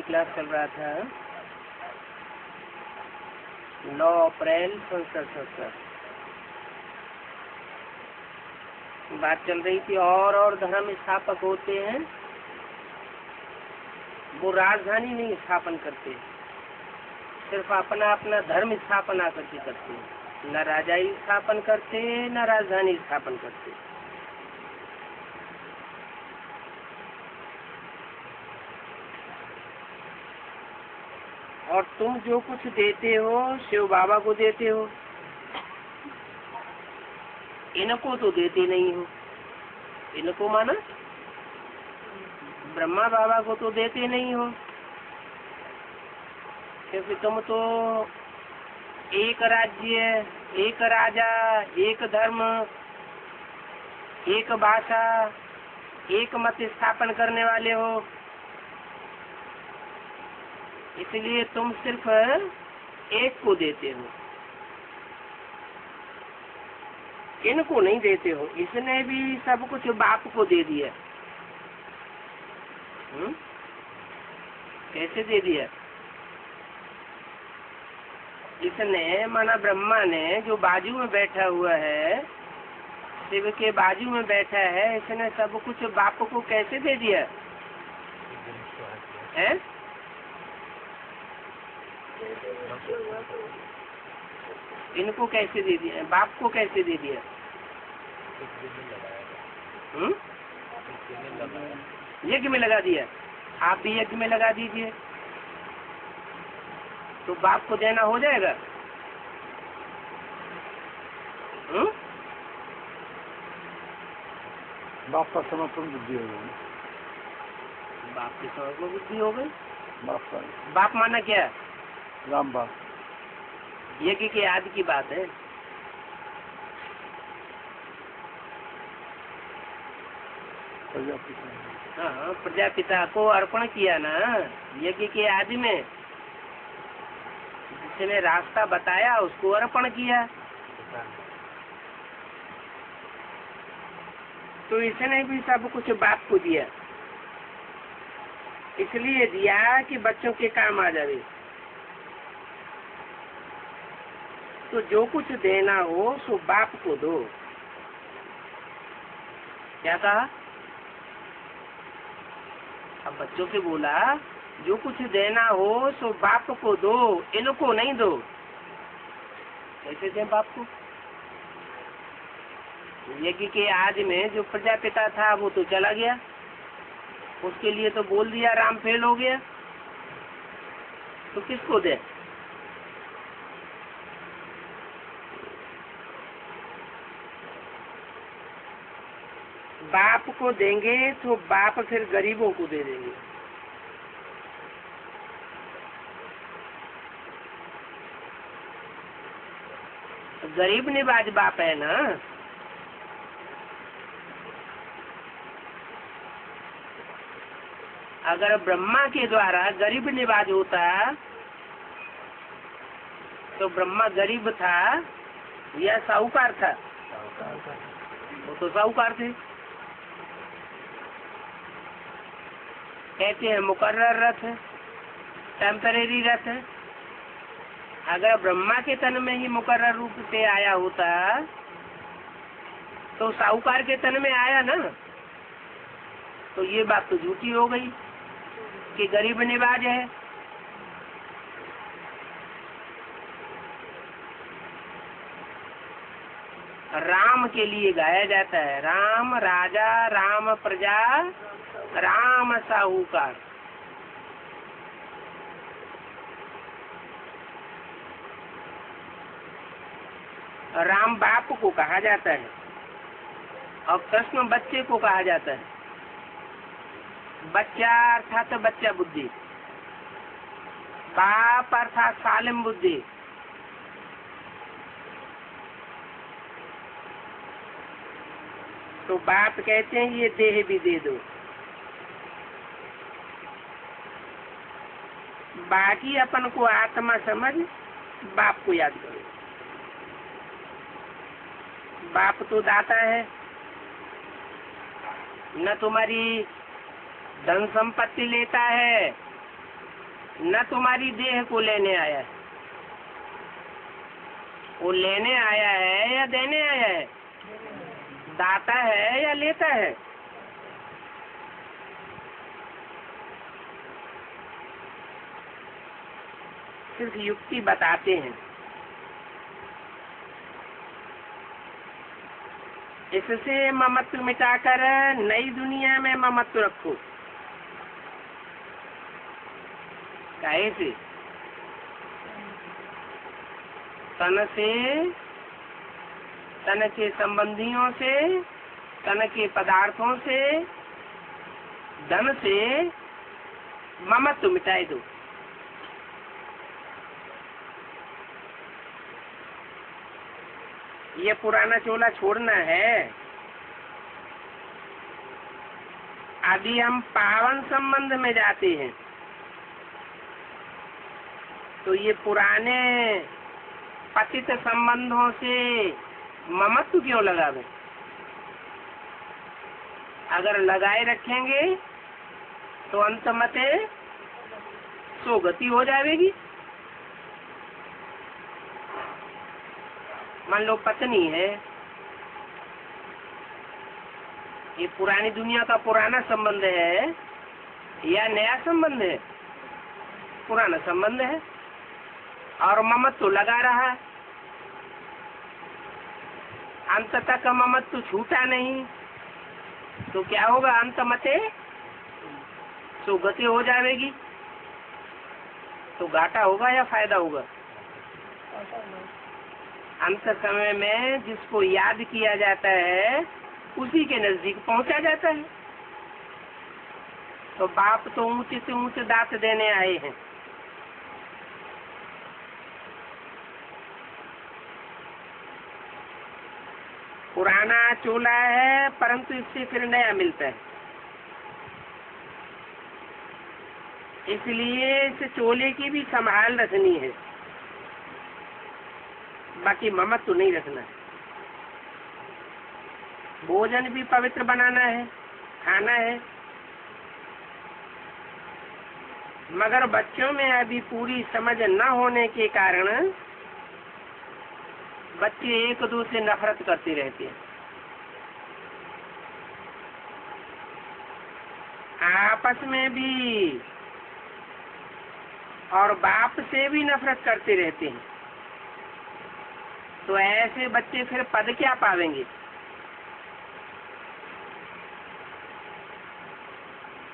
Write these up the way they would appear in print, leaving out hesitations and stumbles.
Class चल रहा था 9 अप्रैल 1977। बात चल रही थी और धर्म स्थापक होते हैं, वो राजधानी नहीं स्थापन करते, सिर्फ अपना अपना धर्म स्थापना करके करते हैं। न राजाई स्थापन करते न राजधानी स्थापन करते। और तुम जो कुछ देते हो शिव बाबा को देते हो, इनको तो देते नहीं हो। इनको माना ब्रह्मा बाबा को तो देते नहीं हो, क्योंकि तुम तो एक राज्य, एक राजा, एक धर्म, एक भाषा, एक मत स्थापन करने वाले हो। इसलिए तुम सिर्फ एक को देते हो, इनको नहीं देते हो। इसने भी सब कुछ बाप को दे दिया। कैसे दे दिया? इसने माना ब्रह्मा ने जो बाजू में बैठा हुआ है, शिव के बाजू में बैठा है, इसने सब कुछ बाप को कैसे दे दिया है? इनको कैसे दे दिया? बाप को कैसे दे दिया? यज्ञ में लगा दिया। आप भी यज्ञ में लगा दीजिए तो बाप को देना हो जाएगा। बाप का समर्पण बुद्धि हो गई। बाप की समर्पण बुद्धि हो गई। बाप माना क्या? राम बाप। यज्ञ के आदि की बात है। हाँ, प्रजापिता को अर्पण किया ना यज्ञ के आदि में, जिसने रास्ता बताया उसको अर्पण किया। तो इसने भी सब कुछ बाप को दिया, इसलिए दिया कि बच्चों के काम आ जाए। तो जो कुछ देना हो सो बाप को दो। क्या कहा? अब बच्चों से बोला जो कुछ देना हो सो बाप को दो, इनको नहीं दो। कैसे दें बाप को? यज्ञ के आदि में जो प्रजापिता था वो तो चला गया, उसके लिए तो बोल दिया राम फेल हो गया, तो किसको दे? बाप को देंगे तो बाप फिर गरीबों को दे देंगे। गरीब निवाज बाप है ना। अगर ब्रह्मा के द्वारा गरीब निवाज होता तो ब्रह्मा गरीब था या साहूकार था? वो तो साहूकार थे। कहते हैं मुकर्रर रथ, टेम्परेरी रथ। अगर ब्रह्मा के तन में ही मुकर्रर रूप से आया होता तो साहूकार के तन में आया ना, तो ये बात तो झूठी हो गई कि गरीब निवाज है। राम के लिए गाया जाता है, राम राजा, राम प्रजा, राम साहूकार। राम बाप को कहा जाता है और कृष्ण बच्चे को कहा जाता है। बच्चा अर्थात बच्चा बुद्धि, बाप अर्थात सालिम बुद्धि। तो बाप कहते हैं ये देह भी दे दो, बाकी अपन को आत्मा समझ बाप को याद करो। बाप तो दाता है, न तुम्हारी धन संपत्ति लेता है, न तुम्हारी देह को लेने आया है। वो लेने आया है या देने आया है? दाता है या लेता है? सिर्फ युक्ति बताते हैं। इससे ममत्व मिटाकर नई दुनिया में ममत्व रखो। कैसे? तन से, तन के संबंधियों से, तन के पदार्थों से, धन से ममत्व मिटाए दो। ये पुराना चोला छोड़ना है। अभी हम पावन संबंध में जाते हैं, तो ये पुराने पतित संबंधों से ममत्व क्यों लगावे? अगर लगाए रखेंगे तो अंत मते सोगति हो जाएगी। मान लो पत्नी है, ये पुरानी दुनिया का पुराना संबंध है या नया संबंध है? पुराना संबंध है और ममत्व तो लगा रहा है। अंत तक ममत्व छूटा नहीं तो क्या होगा? अंत मते सुगति हो जाएगी। तो घाटा होगा या फायदा होगा? अंत समय में जिसको याद किया जाता है उसी के नजदीक पहुंचा जाता है। तो बाप तो ऊंचे से ऊंचे दांत देने आए हैं, पुराना चोला है परंतु इससे फिर नया मिलता है। इसलिए इस चोले की भी संभाल रखनी है, बाकी ममत्व तो नहीं रखना है। भोजन भी पवित्र बनाना है, खाना है, मगर बच्चों में अभी पूरी समझ न होने के कारण बच्चे एक दूसरे से नफरत करते रहते हैं, आपस में भी और बाप से भी नफरत करते रहते हैं। तो ऐसे बच्चे फिर पद क्या पावेंगे?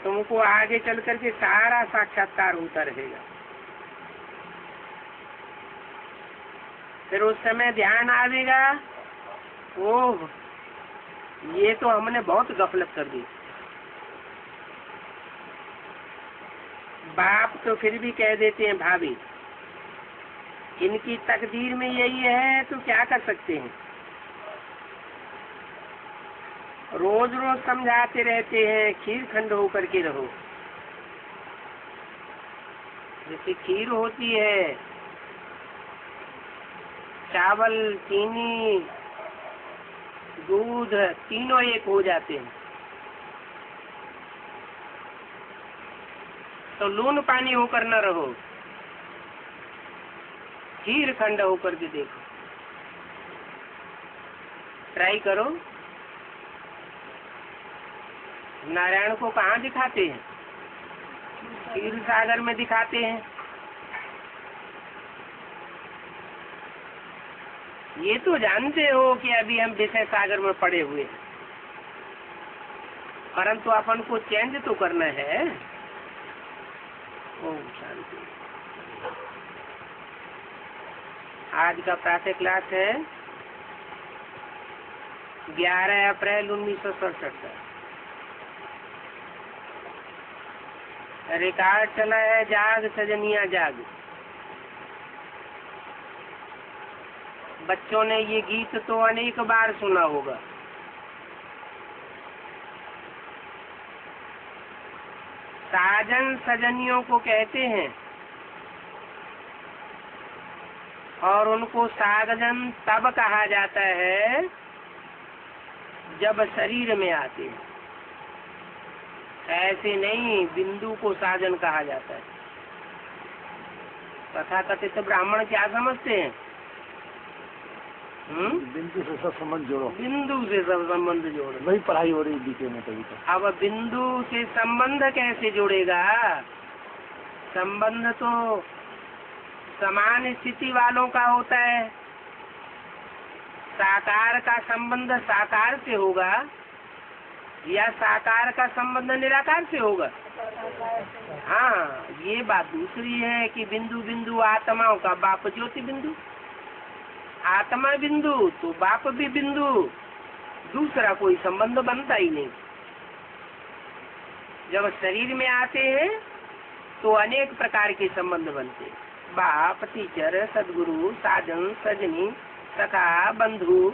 तुमको आगे चल करके सारा साक्षात्कार होता रहेगा। फिर उस समय ध्यान आवेगा, ओह ये तो हमने बहुत गफलत कर दी। बाप तो फिर भी कह देते हैं भाभी इनकी तकदीर में यही है तो क्या कर सकते हैं। रोज रोज समझाते रहते हैं खीर खंड होकर के रहो। जैसे खीर होती है, चावल चीनी दूध तीनों एक हो जाते हैं, तो लून पानी होकर न रहो, खीर खंड होकर के देखो। ट्राई करो। नारायण को कहाँ दिखाते हैं? क्षीर सागर में दिखाते हैं। ये तो जानते हो कि अभी हम विषय सागर में पड़े हुए हैं, परंतु अपन को चेंज तो करना है। ओम शांति। आज का प्रातः क्लास है 11 अप्रैल 1967 का। रिकॉर्ड चला है जाग सजनिया जाग। बच्चों ने ये गीत तो अनेक बार सुना होगा। साजन सजनियों को कहते हैं और उनको साजन तब कहा जाता है जब शरीर में आते हैं। ऐसे नहीं, बिंदु को साजन कहा जाता है। तथाकथित ब्राह्मण क्या समझते हैं? बिंदु से सब संबंध जोड़ो, बिंदु से सब संबंध जोड़ो। वही पढ़ाई हो रही बीके में तभी तो। अब बिंदु से संबंध कैसे जोड़ेगा? संबंध तो समान स्थिति वालों का होता है। साकार का संबंध साकार से होगा या साकार का संबंध निराकार से होगा? हाँ, ये बात दूसरी है कि बिंदु बिंदु आत्माओं का बाप ज्योति बिंदु, आत्मा बिंदु तो बाप भी बिंदु, दूसरा कोई संबंध बनता ही नहीं। जब शरीर में आते हैं तो अनेक प्रकार के संबंध बनते, बाप, टीचर, सदगुरु, साधन, सजनी, सखा, बंधु,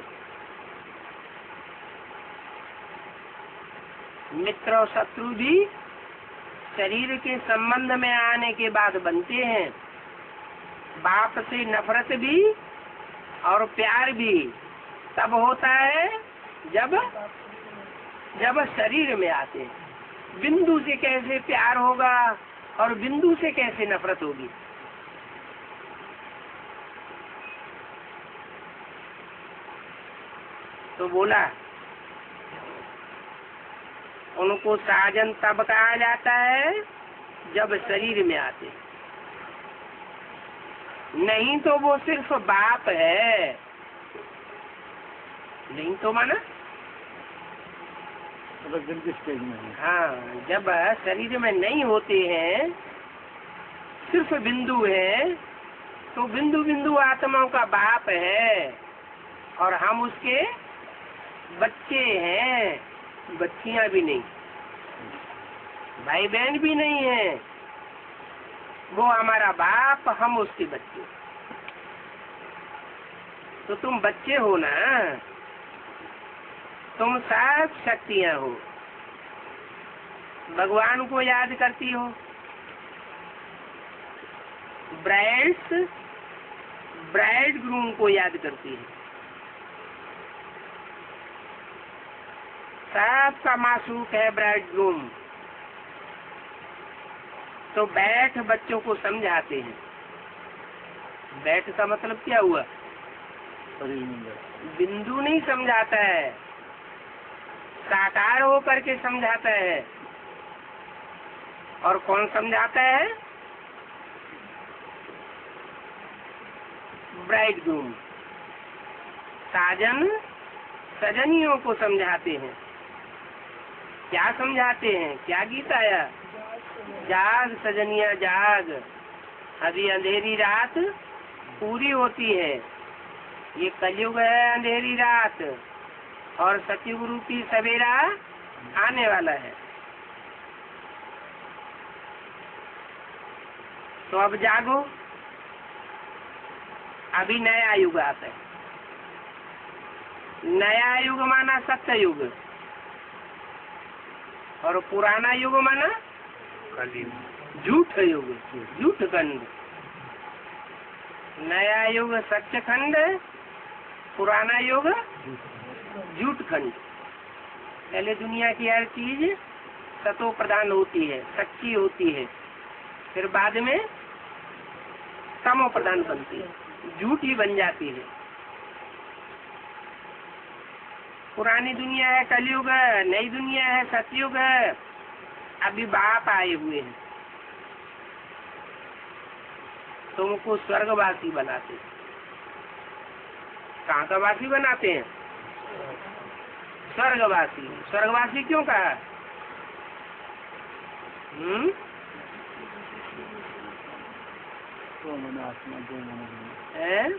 मित्र और शत्रु भी शरीर के संबंध में आने के बाद बनते हैं। बाप से नफरत भी और प्यार भी तब होता है जब शरीर में आते हैं। बिंदु से कैसे प्यार होगा और बिंदु से कैसे नफरत होगी? तो बोला उनको साजन तब कहा जाता है जब शरीर में आते, नहीं तो वो सिर्फ बाप है। नहीं तो माना स्टेज में है। हाँ, जब शरीर में नहीं होते हैं, सिर्फ बिंदु है, तो बिंदु बिंदु आत्माओं का बाप है और हम उसके बच्चे हैं, बच्चियां भी नहीं, भाई बहन भी नहीं है। वो हमारा बाप, हम उसके बच्चे। तो तुम बच्चे हो ना, तुम सब शक्तियां हो, भगवान को याद करती हो, ब्राइड ग्रूम को याद करती है, सबका मासूक है ब्राइड ग्रूम। तो बैठ बच्चों को समझाते हैं। बैठ का मतलब क्या हुआ? बिंदु नहीं समझाता है, साकार होकर के समझाता है। और कौन समझाता है? Bride groom. साजन सजनियों को समझाते हैं। क्या समझाते हैं? क्या गीत आया? जाग सजनिया जाग, अभी अंधेरी रात पूरी होती है। ये कलयुग है, अंधेरी रात, और सतयुगुरु की सवेरा आने वाला है। तो अब जागो, अभी नया युग आता है। नया युग माना सत्य युग, और पुराना युग माना झूठ युग, झूठ खंड। नया युग सत्य खंड, पुराना युग झूठ खंड। पहले दुनिया की हर चीज सतो प्रधान होती है, सच्ची होती है, फिर बाद में तमो प्रधान बनती है, झूठी बन जाती है। पुरानी दुनिया है कलयुग, नई दुनिया है सतयुग। अभी बाप आए हुए हैं, तुमको स्वर्गवासी बनाते। कहाँ का वासी बनाते हैं? स्वर्गवासी। स्वर्गवासी क्यों कहा? तो मैंने आत्मा गो मैंने है?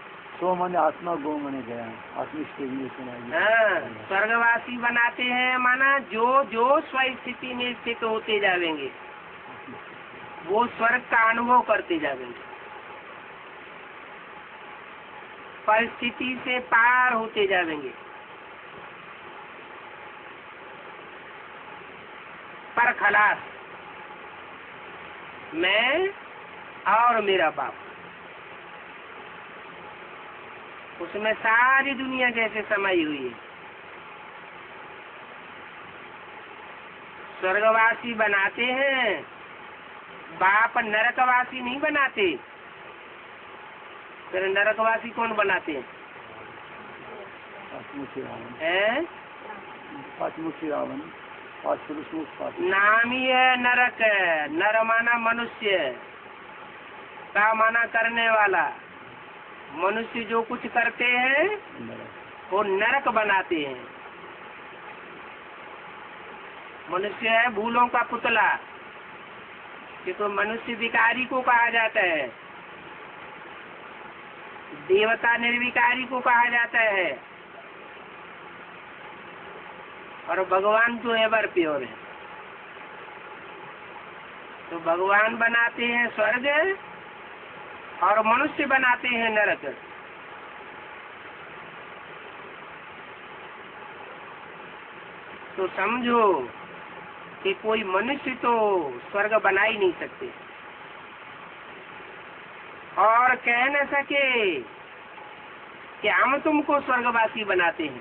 तो मैंने आत्मा गो मैंने गया, आत्मिक स्टेज सुनाई। हाँ, स्वर्गवासी बनाते हैं माना जो जो स्वस्थिति में स्थित होते जाएंगे वो स्वर्ग का अनुभव करते जाएंगे, परिस्थिति से पार होते जाएंगे। पर खलास, मैं और मेरा बाप, उसमें सारी दुनिया जैसे समाई हुई है। स्वर्गवासी बनाते हैं, बाप नरकवासी नहीं बनाते। फिर नरकवासी कौन बनाते हैं? पांचमुखी रावण, पांच पुरुष। नाम ही है नरक। नर माना मनुष्य, का माना करने वाला। मनुष्य जो कुछ करते हैं वो नरक बनाते हैं। मनुष्य है भूलों का पुतला, कि तो मनुष्य विकारी को कहा जाता है, देवता निर्विकारी को कहा जाता है, और भगवान तो एवर प्योर है। तो भगवान बनाते हैं स्वर्ग और मनुष्य बनाते हैं नरक। तो समझो कि कोई मनुष्य तो स्वर्ग बना ही नहीं सकते, और कह न सके कि हम तुमको स्वर्गवासी बनाते हैं।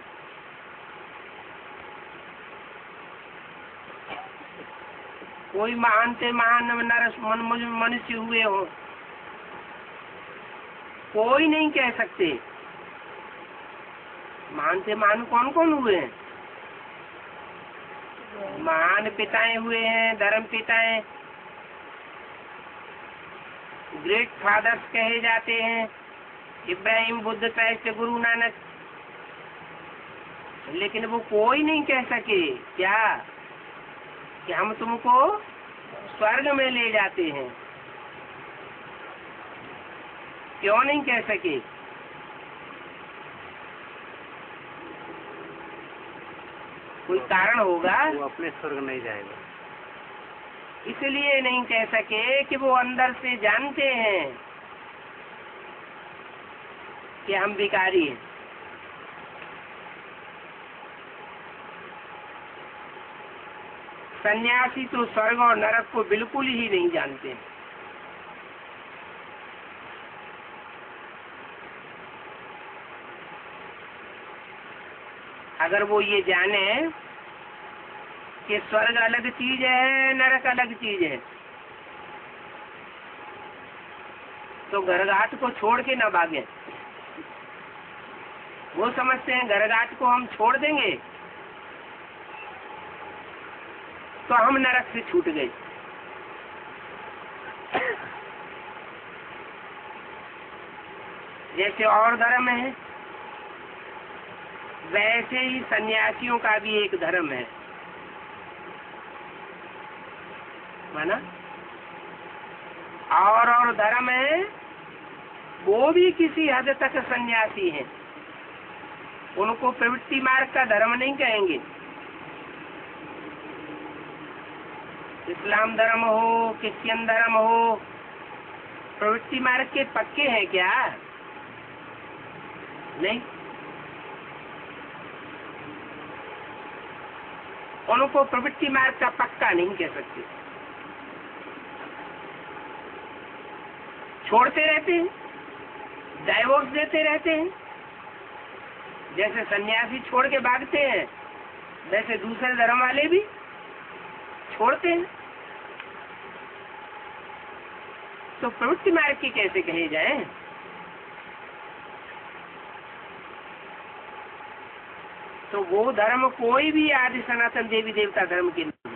कोई महान से महान मनुष्य हुए हो, कोई नहीं कह सकते। महान से महान कौन कौन हुए हैं? महान पिताएं हुए हैं, धर्म पिताएं, ग्रेट फादर्स कहे जाते हैं, इब्राहिम, बुद्ध, क्राइस्ट, गुरु नानक। लेकिन वो कोई नहीं कह सके क्या कि हम तुमको स्वर्ग में ले जाते हैं। क्यों नहीं कह सके? कोई कारण होगा। वो अपने स्वर्ग नहीं जाएगा, इसलिए नहीं कह सके कि वो अंदर से जानते हैं कि हम भिखारी हैं। सन्यासी तो स्वर्ग और नरक को बिल्कुल ही नहीं जानते। अगर वो ये जाने कि स्वर्ग अलग चीज है, नरक अलग चीज है, तो घरघाट को छोड़ के न भागे। वो समझते हैं घरघाट को हम छोड़ देंगे तो हम नरक से छूट गए। जैसे और धर्म है, वैसे ही सन्यासियों का भी एक धर्म है, माना। और धर्म है, वो भी किसी हद तक सन्यासी हैं। उनको प्रवृत्ति मार्ग का धर्म नहीं कहेंगे। इस्लाम धर्म हो, क्रिश्चियन धर्म हो, प्रवृत्ति मार्ग के पक्के हैं क्या? नहीं। उनको प्रवृत्ति मार्ग का पक्का नहीं कह सकते। छोड़ते रहते हैं, डाइवोर्स देते रहते हैं। जैसे सन्यासी छोड़ के भागते हैं, वैसे दूसरे धर्म वाले भी छोड़ते हैं। तो प्रवृत्ति मार्ग की कैसे कहे जाए? तो वो धर्म कोई भी आदि सनातन देवी देवता धर्म के नहीं।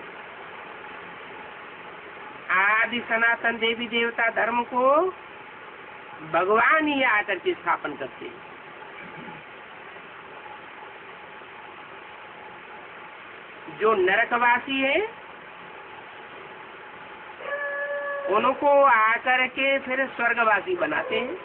आदि सनातन देवी देवता धर्म को भगवान ही आकर के स्थापन करते हैं। जो नरकवासी है उनको आकर के फिर स्वर्गवासी बनाते हैं।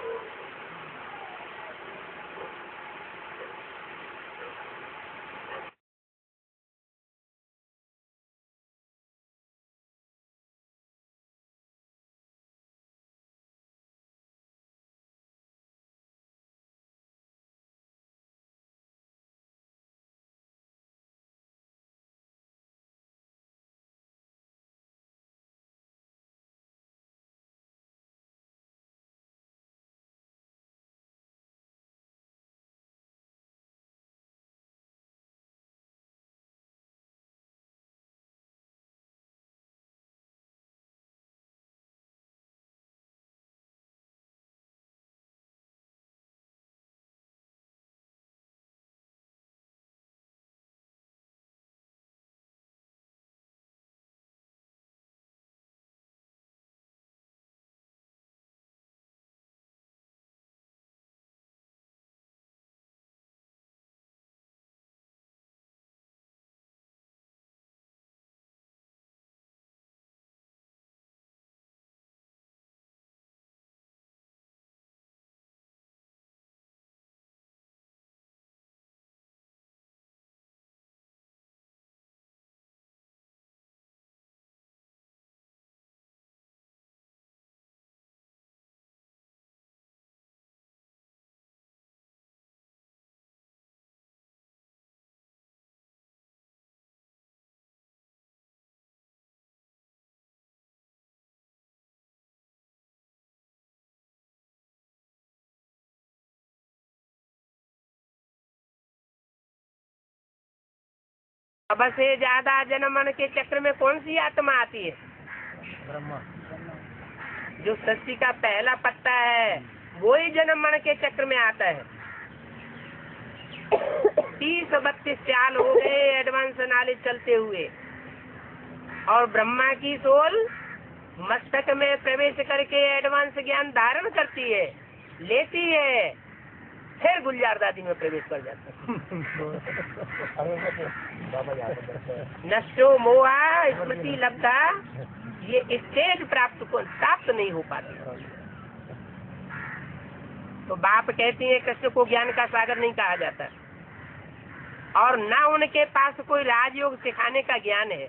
सबसे ज्यादा जन्मन के चक्र में कौन सी आत्मा आती है? ब्रह्मा। जो सृष्टि का पहला पत्ता है वो ही जन्मन के चक्र में आता है। 30-32 साल हो गए एडवांस नॉलेज चलते हुए, और ब्रह्मा की सोल मस्तक में प्रवेश करके एडवांस ज्ञान धारण करती है, लेती है, फिर गुलजार दादी में प्रवेश कर जाता है। नष्टो मोहा स्मृति लब्धा, ये स्टेज प्राप्त नहीं हो पाती। तो बाप कहते हैं कृष्ण को ज्ञान का सागर नहीं कहा जाता, और ना उनके पास कोई राजयोग सिखाने का ज्ञान है।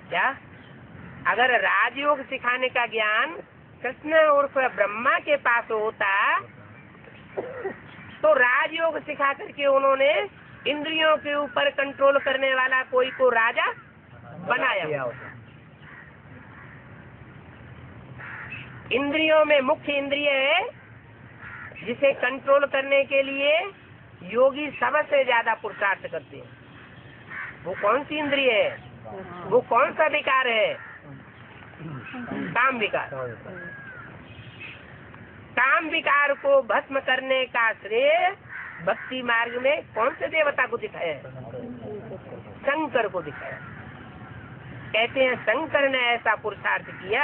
क्या? अगर राजयोग सिखाने का ज्ञान कृष्ण उर्फ ब्रह्मा के पास होता तो राजयोग सिखा करके उन्होंने इंद्रियों के ऊपर कंट्रोल करने वाला कोई को राजा बनाया होता। इंद्रियों में मुख्य इंद्रिय है जिसे कंट्रोल करने के लिए योगी सबसे ज्यादा पुरुषार्थ करते हैं। वो कौन सी इंद्रिय है? वो कौन सा विकार है? काम विकार। काम विकार को भस्म करने का श्रेय भक्ति मार्ग में कौन से देवता को दिखाया है? शंकर को दिखाया। कहते हैं शंकर ने ऐसा पुरुषार्थ किया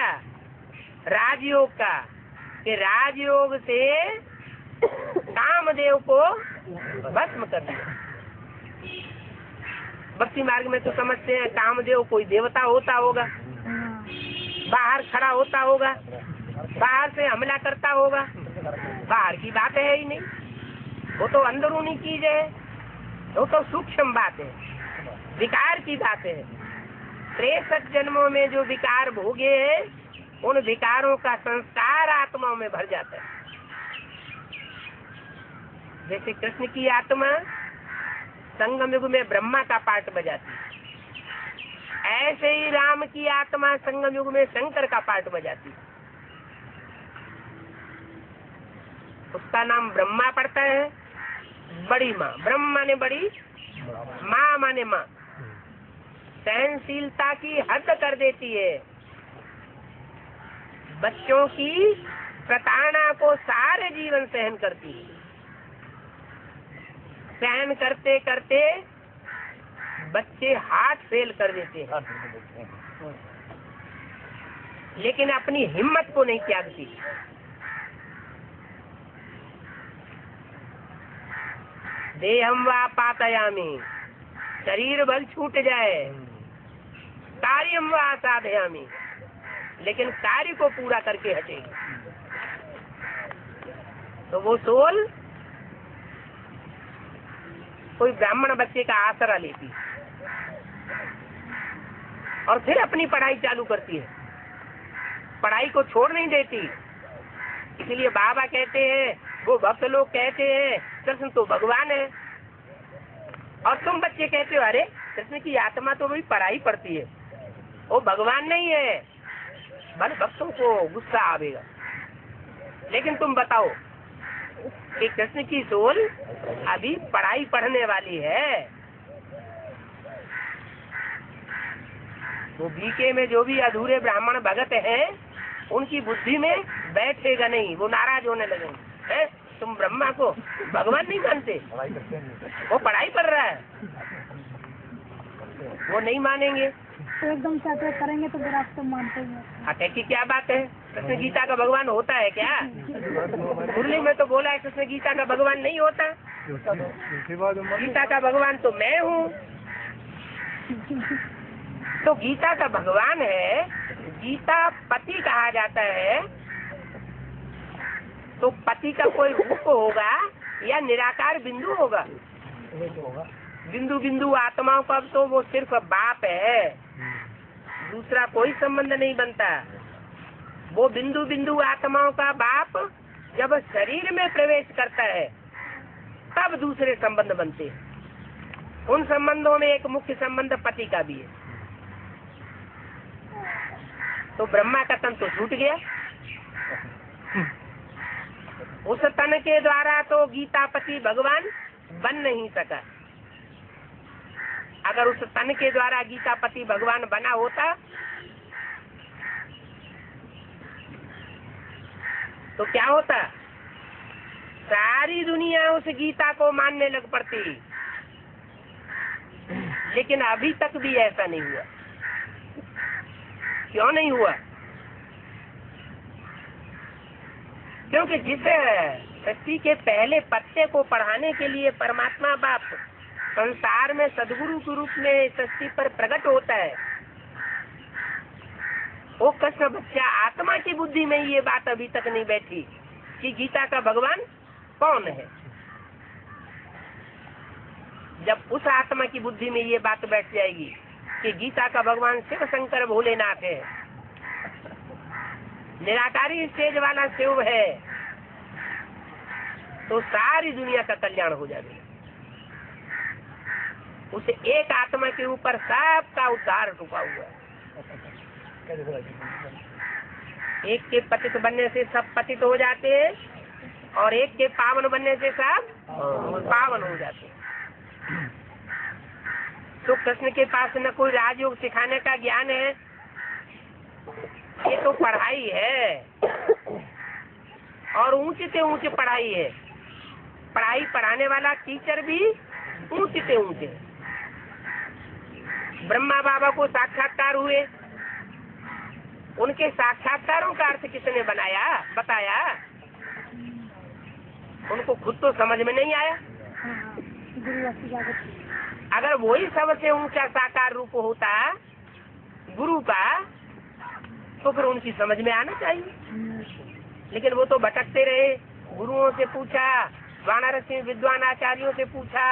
राजयोग का कि राजयोग से कामदेव को भस्म कर दिया। भक्ति मार्ग में तो समझते हैं कामदेव कोई देवता होता होगा, बाहर खड़ा होता होगा, बाहर से हमला करता होगा। बाहर की बात है ही नहीं, वो तो अंदरूनी चीज है, वो तो सूक्ष्म बात है, विकार की बात है। 63 जन्मों में जो विकार भोगे हैं उन विकारों का संस्कार आत्माओं में भर जाता है। जैसे कृष्ण की आत्मा संगम युग में ब्रह्मा का पार्ट बजाती है, ऐसे ही राम की आत्मा संगम युग में शंकर का पार्ट बजाती है। उसका नाम ब्रह्मा पड़ता है, बड़ी माँ। ब्रह्म माने बड़ी, माँ माने माँ। सहनशीलता की हद कर देती है, बच्चों की प्रताड़ना को सारे जीवन सहन करती है। सहन करते करते बच्चे हार्ट फेल कर देते हैं, लेकिन अपनी हिम्मत को नहीं त्यागती। देहम वा पातयामी, शरीर बल छूट जाए, कार्यम वा साधयामी, लेकिन कार्य को पूरा करके हटेगी। तो वो सोल कोई ब्राह्मण बच्चे का आसरा लेती और फिर अपनी पढ़ाई चालू करती है, पढ़ाई को छोड़ नहीं देती। इसलिए बाबा कहते हैं, वो भक्त लोग कहते हैं कृष्ण तो भगवान है, और तुम बच्चे कहते हो अरे कृष्ण की आत्मा तो वही पढ़ाई पढ़ती है, वो भगवान नहीं है। बस भक्तों को गुस्सा आवेगा। लेकिन तुम बताओ कि कृष्ण की सोल अभी पढ़ाई पढ़ने वाली है। वो बीके में जो भी अधूरे ब्राह्मण भगत हैं उनकी बुद्धि में बैठेगा नहीं, वो नाराज होने लगेंगे। है तुम ब्रह्मा को भगवान नहीं मानते, वो पढ़ाई पढ़ रहा है, वो नहीं मानेंगे। तो एकदम से अटैक करेंगे तो फिर आप तो मानते हैं। अटैक की क्या बात है? कृष्ण गीता का भगवान होता है क्या? मुरली में तो बोला है कृष्ण गीता का भगवान नहीं होता। गीता का भगवान तो मैं हूँ। तो गीता का भगवान है, गीता पति कहा जाता है, तो पति का कोई रूप होगा या निराकार बिंदु होगा? बिंदु बिंदु आत्माओं का तो वो सिर्फ बाप है, दूसरा कोई संबंध नहीं बनता। वो बिंदु बिंदु आत्माओं का बाप जब शरीर में प्रवेश करता है तब दूसरे संबंध बनते हैं। उन संबंधों में एक मुख्य संबंध पति का भी है। तो ब्रह्मा का तन तो छूट गया, उस तन के द्वारा तो गीतापति भगवान बन नहीं सका। अगर उस तन के द्वारा गीतापति भगवान बना होता तो क्या होता? सारी दुनिया उस गीता को मानने लग पड़ती। लेकिन अभी तक भी ऐसा नहीं हुआ। क्यों नहीं हुआ? क्योंकि जिस सृष्टि के पहले पत्ते को पढ़ाने के लिए परमात्मा बाप संसार में सदगुरु के रूप में सृष्टि पर प्रकट होता है, वो कृष्ण बच्चा आत्मा की बुद्धि में ये बात अभी तक नहीं बैठी कि गीता का भगवान कौन है। जब उस आत्मा की बुद्धि में ये बात बैठ जाएगी कि गीता का भगवान शिव शंकर भोलेनाथ है, निराकारी स्टेज वाला शिव है, तो सारी दुनिया का कल्याण हो जाएगा। उसे एक आत्मा के ऊपर सबका उद्धार रुका हुआ है। एक के पतित बनने से सब पतित हो जाते हैं और एक के पावन बनने से सब पावन हो जाते हैं। तो कृष्ण के पास न कोई राजयोग सिखाने का ज्ञान है, ये तो पढ़ाई है और ऊंचे से ऊंचे पढ़ाई है। पढ़ाई पढ़ाने वाला टीचर भी ऊंचे से ऊंचे। ब्रह्मा बाबा को साक्षात्कार हुए, उनके साक्षात्कारों का अर्थ किसने बनाया बताया? उनको खुद तो समझ में नहीं आया। अगर वही सबसे ऊंचा साकार रूप होता गुरु का तो फिर उनकी समझ में आना चाहिए। लेकिन वो तो भटकते रहे, गुरुओं से पूछा, वाराणसी विद्वान आचार्यों से पूछा,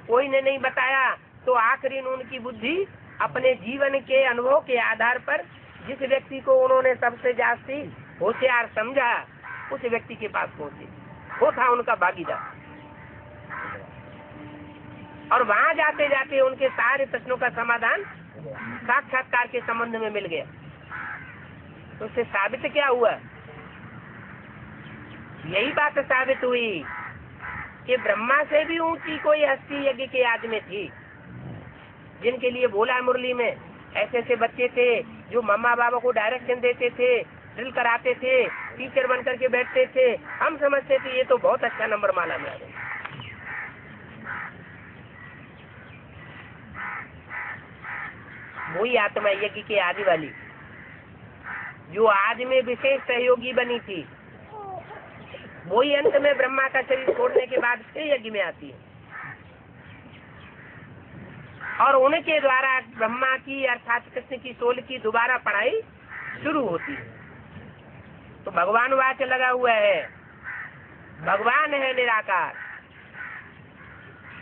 कोई ने नहीं बताया। तो आखिरी उनकी बुद्धि अपने जीवन के अनुभव के आधार पर जिस व्यक्ति को उन्होंने सबसे जास्ती होशियार समझा उस व्यक्ति के पास पहुंचे। वो था उनका भागीदार। और वहां जाते जाते उनके सारे प्रश्नों का समाधान साक्षात्कार के संबंध में मिल गया। तो उससे साबित क्या हुआ? यही बात साबित हुई कि ब्रह्मा से भी ऊंची कोई हस्ती यज्ञ के याद में थी, जिनके लिए भोला मुरली में ऐसे ऐसे बच्चे थे जो मम्मा बाबा को डायरेक्शन देते थे, ड्रिल कराते थे, टीचर बन करके बैठते थे। हम समझते थे ये तो बहुत अच्छा नंबर माला में आ गया। वही आत्मा यज्ञ के आदि वाली जो आज में विशेष सहयोगी बनी थी, वही अंत में ब्रह्मा का शरीर छोड़ने के बाद फिर यज्ञ में आती है और उनके द्वारा ब्रह्मा की अर्थात कृष्ण की सोल की दोबारा पढ़ाई शुरू होती है। तो भगवान वाक्य लगा हुआ है, भगवान है निराकार।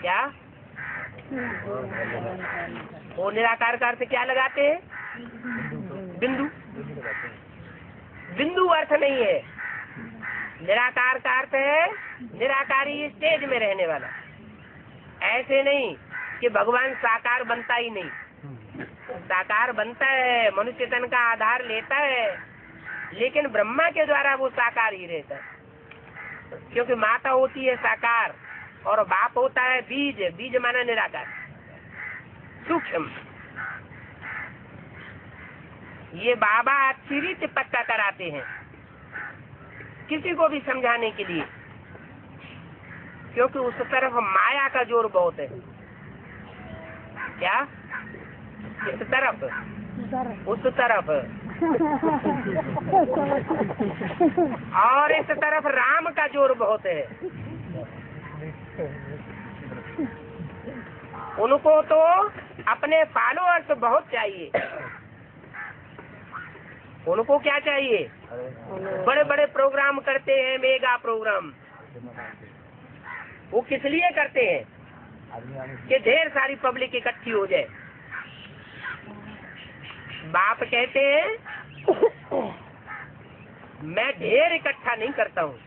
क्या वो निराकार का अर्थ क्या लगाते हैं? बिंदु। बिंदु अर्थ नहीं है। निराकार का अर्थ है निराकारी स्टेज में रहने वाला। ऐसे नहीं कि भगवान साकार बनता ही नहीं, साकार बनता है, मनुष्य तन का आधार लेता है, लेकिन ब्रह्मा के द्वारा वो साकार ही रहता है। क्योंकि माता होती है साकार और बाप होता है बीज। बीज माना निराकार, सूक्ष्म। ये बाबा अतिरिक्त पक्का कराते हैं किसी को भी समझाने के लिए, क्योंकि उस तरफ माया का जोर बहुत है। क्या? इस तरफ उस तरफ और इस तरफ राम का जोर बहुत है। उनको तो अपने फॉलोअर्स बहुत चाहिए। उनको क्या चाहिए? बड़े बड़े प्रोग्राम करते हैं, मेगा प्रोग्राम। वो किस लिए करते हैं? कि ढेर सारी पब्लिक इकट्ठी हो जाए। बाप कहते हैं मैं ढेर इकट्ठा नहीं करता हूँ,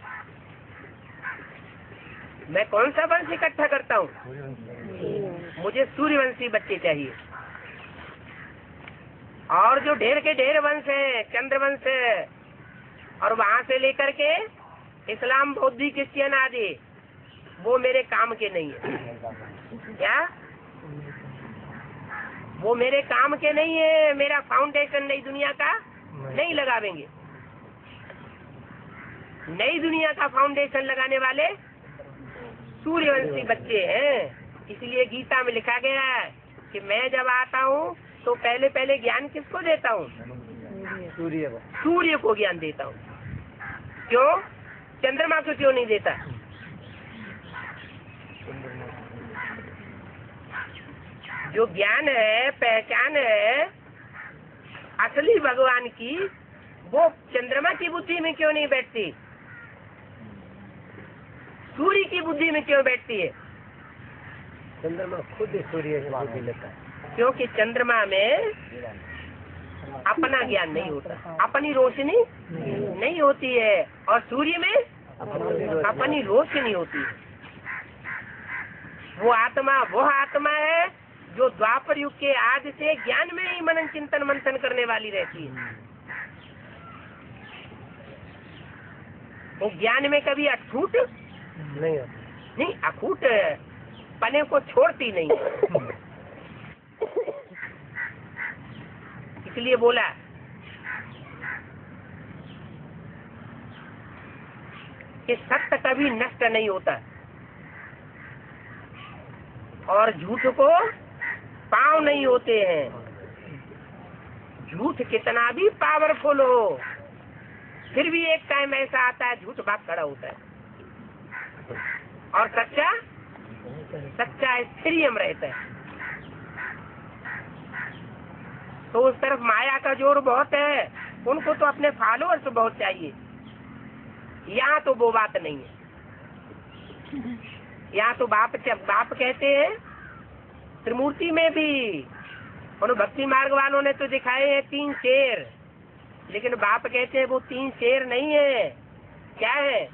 मैं कौन सा वंश इकट्ठा करता हूँ? मुझे सूर्यवंशी बच्चे चाहिए। और जो ढेर के ढेर वंश है, चंद्रवंश है, और वहां से लेकर के इस्लाम, बौद्ध, क्रिश्चियन आदि, वो मेरे काम के नहीं है। क्या? वो मेरे काम के नहीं है, मेरा फाउंडेशन नई दुनिया का नहीं लगावेंगे। नई दुनिया का फाउंडेशन लगाने वाले सूर्यवंशी बच्चे हैं। इसलिए गीता में लिखा गया है कि मैं जब आता हूँ तो पहले पहले ज्ञान किसको देता हूँ? सूर्य को ज्ञान देता हूँ। क्यों? चंद्रमा को क्यों नहीं देता? जो ज्ञान है, पहचान है असली भगवान की, वो चंद्रमा की बुद्धि में क्यों नहीं बैठती? सूर्य की बुद्धि में क्यों बैठती है? चंद्रमा खुद सूर्य की बुद्धि लेता है। क्योंकि चंद्रमा में अपना ज्ञान नहीं होता, अपनी रोशनी नहीं होती है, और सूर्य में अपनी रोशनी होती है। वो आत्मा है जो द्वापर युग के आज से ज्ञान में ही मनन चिंतन मंथन करने वाली रहती है। वो ज्ञान में कभी अटूट नहीं, अखूट पने को छोड़ती नहीं। इसलिए बोला कि सत्य कभी नष्ट नहीं होता, और झूठ को पांव नहीं होते हैं। झूठ कितना भी पावरफुल हो, फिर भी एक टाइम ऐसा आता है झूठ भाग खड़ा होता है, और सच्चा स्थिरियम रहता है। तो उस तरफ माया का जोर बहुत है, उनको तो अपने फॉलोअर्स बहुत चाहिए। यहाँ तो वो बात नहीं है। यहाँ तो बाप कहते हैं, त्रिमूर्ति में भी उन भक्ति मार्ग वालों ने तो दिखाए हैं 3 शेर, लेकिन बाप कहते हैं वो 3 शेर नहीं है। क्या है?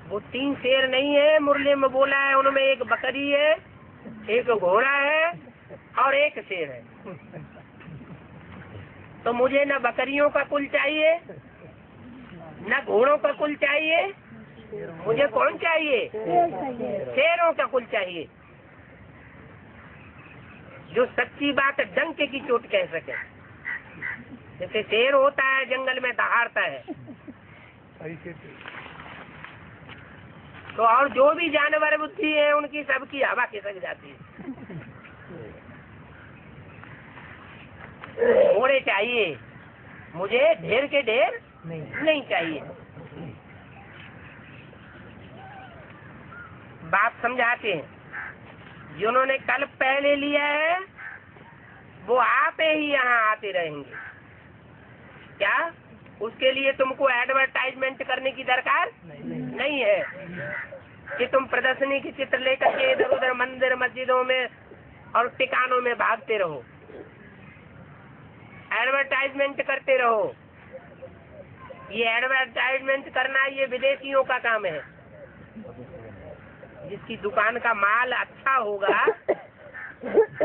वो 3 शेर नहीं है। मुरली में बोला है उनमें एक बकरी है, एक घोड़ा है और एक शेर है। तो मुझे न बकरियों का कुल चाहिए, न घोड़ों का कुल चाहिए, मुझे कौन चाहिए? शेरों का कुल चाहिए, जो सच्ची बात डंके की चोट कह सके। जैसे शेर होता है जंगल में दहाड़ता है, तो और जो भी जानवर बुद्धि है उनकी सबकी हवा खिसक जाती है। घोड़े चाहिए, मुझे ढेर के ढेर नहीं चाहिए। बाप समझाते हैं जिन्होंने कल पहले लिया है वो आप ही यहाँ आते रहेंगे। क्या उसके लिए तुमको एडवर्टाइजमेंट करने की दरकार नहीं है कि तुम प्रदर्शनी की चित्र लेकर के इधर उधर मंदिर मस्जिदों में और टिकानों में भागते रहो, एडवर्टाइजमेंट करते रहो। ये एडवर्टाइजमेंट करना ये विदेशियों का काम है। जिसकी दुकान का माल अच्छा होगा,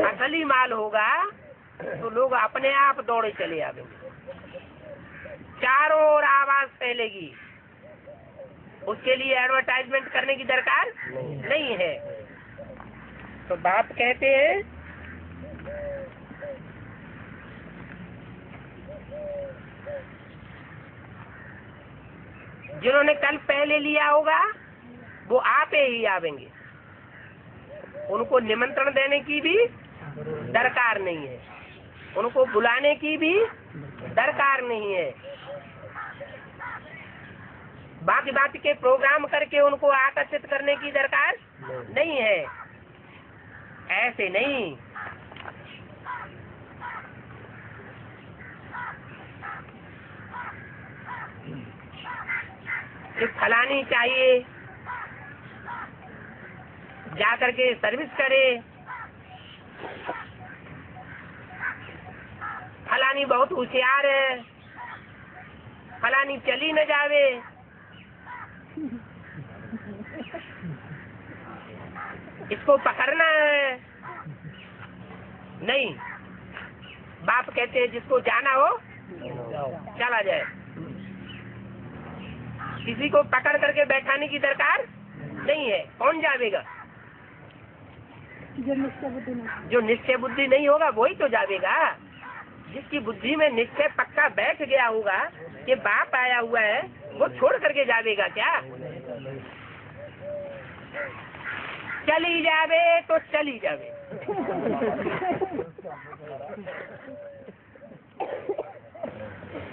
असली माल होगा, तो लोग अपने आप दौड़े चले आवेंगे, चारों ओर आवाज फैलेगी। उसके लिए एडवर्टाइजमेंट करने की दरकार नहीं है। तो बाप कहते हैं जिन्होंने कल पहले लिया होगा वो आप ही आवेंगे, उनको निमंत्रण देने की भी दरकार नहीं है, उनको बुलाने की भी दरकार नहीं है। बाकी बाकी के प्रोग्राम करके उनको आकर्षित करने की दरकार नहीं है। ऐसे नहीं, फलानी चाहिए जा करके सर्विस करे, फलानी बहुत होशियार है, फलानी चली न जावे, इसको पकड़ना है। नहीं, बाप कहते हैं जिसको जाना हो चला जाए, किसी को पकड़ करके बैठाने की दरकार नहीं है। कौन जावेगा? जो निश्चय बुद्धि नहीं। जो निश्चय बुद्धि नहीं होगा वही तो जावेगा। जिसकी बुद्धि में निश्चय पक्का बैठ गया होगा कि बाप आया हुआ है, वो छोड़ करके जावेगा क्या? चली जावे तो चली जावे।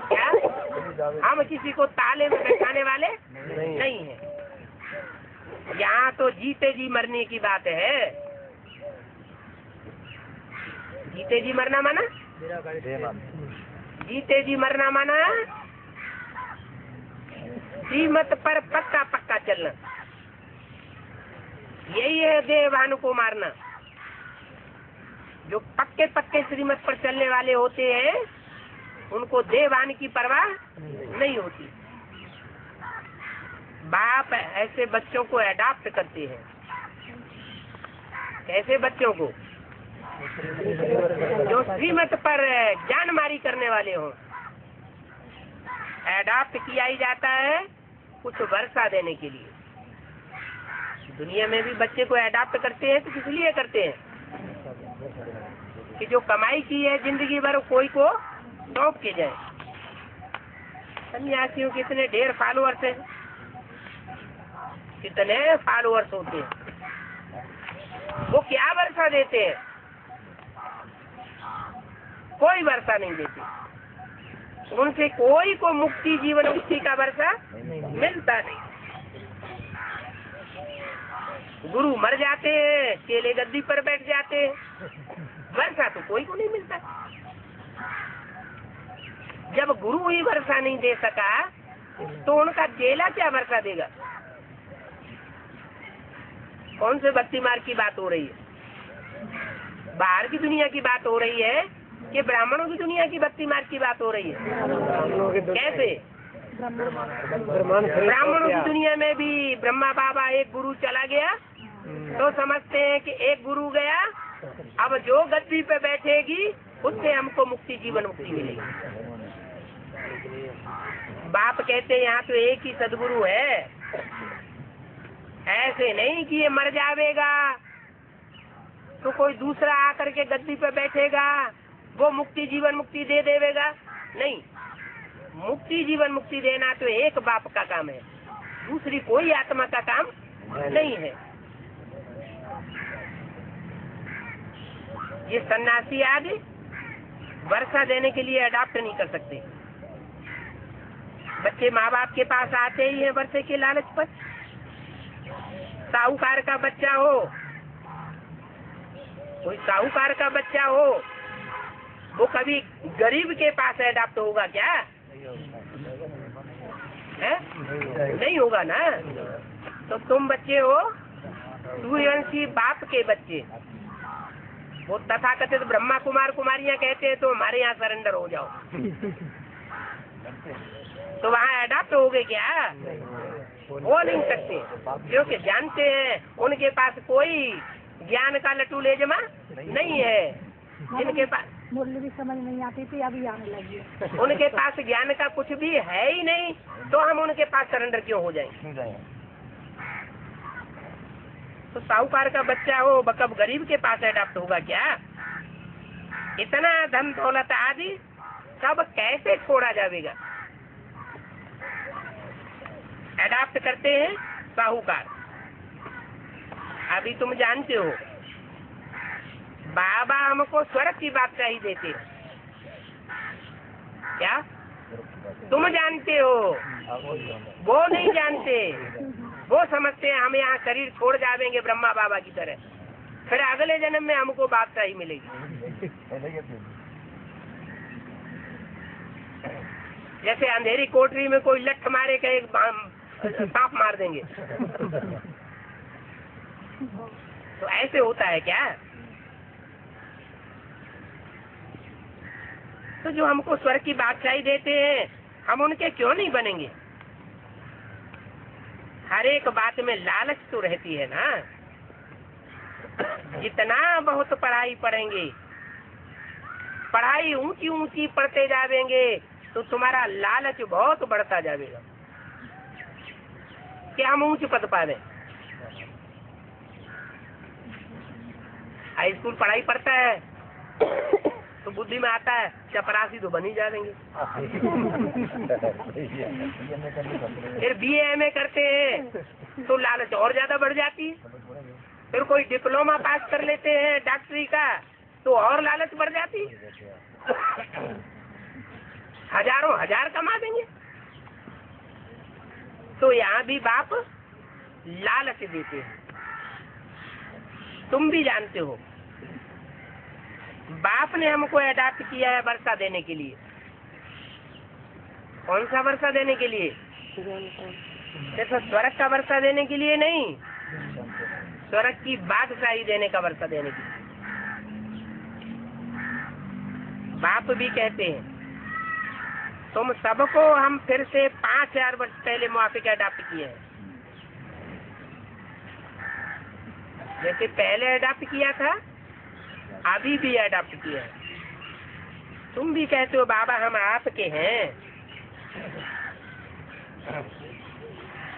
क्या हम किसी को ताले में बैठाने वाले नहीं है। यहाँ तो जीते जी मरने की बात है। जीते जी मरना माना, जीते जी मरना माना कीमत पर पक्का पक्का चलना। यही है देवान को मारना। जो पक्के पक्के श्रीमत पर चलने वाले होते हैं उनको देवान की परवाह नहीं होती। बाप ऐसे बच्चों को अडॉप्ट करते हैं। कैसे बच्चों को? जो श्रीमत पर जानमारी करने वाले हों। अडॉप्ट किया ही जाता है कुछ वर्षा देने के लिए। दुनिया में भी बच्चे को अडॉप्ट करते हैं तो किस लिए करते हैं? कि जो कमाई की है जिंदगी भर कोई को सौंप के जाए। सन्यासियों के इतने ढेर फॉलोअर्स हैं, कितने फॉलोअर्स होते हैं, वो क्या वर्षा देते हैं? कोई वर्षा नहीं देते। उनसे कोई को मुक्ति, जीवन मुक्ति का वर्षा मिलता नहीं। गुरु मर जाते हैं, केले गद्दी पर बैठ जाते हैं, वर्षा तो कोई को नहीं मिलता। जब गुरु ही वर्षा नहीं दे सका तो उनका चेला क्या वर्षा देगा? कौन से भक्ति मार्ग की बात हो रही है? बाहर की दुनिया की बात हो रही है कि ब्राह्मणों की दुनिया की भक्ति मार्ग की बात हो रही है? कैसे? ब्राह्मणों की दुनिया में भी ब्रह्मा बाबा एक गुरु चला गया तो समझते हैं कि एक गुरु गया, अब जो गद्दी पे बैठेगी उससे हमको मुक्ति, जीवन मुक्ति मिलेगी। बाप कहते हैं यहाँ तो एक ही सदगुरु है। ऐसे नहीं कि ये मर जावेगा तो कोई दूसरा आकर के गद्दी पे बैठेगा, वो मुक्ति, जीवन मुक्ति दे देवेगा। नहीं, मुक्ति, जीवन मुक्ति देना तो एक बाप का काम है, दूसरी कोई आत्मा का काम नहीं है। ये सन्यासी आदि वर्षा देने के लिए अडॉप्ट नहीं कर सकते। बच्चे माँ बाप के पास आते ही हैं वर्षे के लालच पर। साहूकार का बच्चा हो, कोई साहूकार का बच्चा हो, वो कभी गरीब के पास अडॉप्ट होगा क्या? है? नहीं होगा ना। तो तुम बच्चे हो सूर्यवंशी बाप के बच्चे, वो तथाकथित ब्रह्मा कुमार कुमारियां कहते हैं तो हमारे यहाँ सरेंडर हो जाओ, तो वहाँ अडॉप्ट हो गए क्या? हो नहीं सकते, क्योंकि जानते हैं उनके पास कोई ज्ञान का लटू ले जमा नहीं है। जिनके पास मुरली भी समझ नहीं आती थी, अभी आने लगी। उनके पास ज्ञान का कुछ भी है ही नहीं, तो हम उनके पास सरेंडर क्यों हो जाएंगे? तो साहूकार का बच्चा हो कब गरीब के पास अडॉप्ट होगा क्या? इतना धन दौलत आदि सब कैसे छोड़ा जाएगा? अडॉप्ट करते हैं साहूकार। अभी तुम जानते हो बाबा हमको स्वर्ग की बात कही देते हैं क्या? तुम जानते हो, वो नहीं जानते। वो समझते हैं हम यहाँ शरीर छोड़ जाएंगे ब्रह्मा बाबा की तरह, फिर अगले जन्म में हमको बादशाही मिलेगी। जैसे अंधेरी कोठरी में कोई लठ मारे का एक सांप मार देंगे, तो ऐसे होता है क्या? तो जो हमको स्वर्ग की बादशाही देते हैं हम उनके क्यों नहीं बनेंगे? हर एक बात में लालच तो रहती है ना। जितना बहुत पढ़ाई पढ़ेंगे, पढ़ाई ऊंची ऊंची पढ़ते जाएंगे तो तुम्हारा लालच बहुत बढ़ता जाएगा कि हम ऊंच पद पावे। हाई स्कूल पढ़ाई पढ़ता है तो बुद्धि में आता है चपरासी तो बन ही जाएंगे। फिर BA MA करते हैं तो लालच और ज्यादा बढ़ जाती है। फिर कोई डिप्लोमा पास कर लेते हैं डॉक्टरी का तो और लालच बढ़ जाती है। हजारों हजार कमा देंगे। तो यहाँ भी बाप लालच देते हैं। तुम भी जानते हो बाप ने हमको अडॉप्ट किया है वर्षा देने के लिए। कौन सा वर्षा देने के लिए? सिर्फ स्वर्ग का वर्षा देने के लिए नहीं, स्वर्ग की बादशाही देने का वर्षा देने के लिए। बाप भी कहते हैं तुम सबको हम फिर से 5000 वर्ष पहले मुआफिक अडॉप्ट किए हैं। जैसे पहले अडॉप्ट किया था अभी भी अडॉप्ट किया है। तुम भी कहते हो बाबा हम आपके हैं।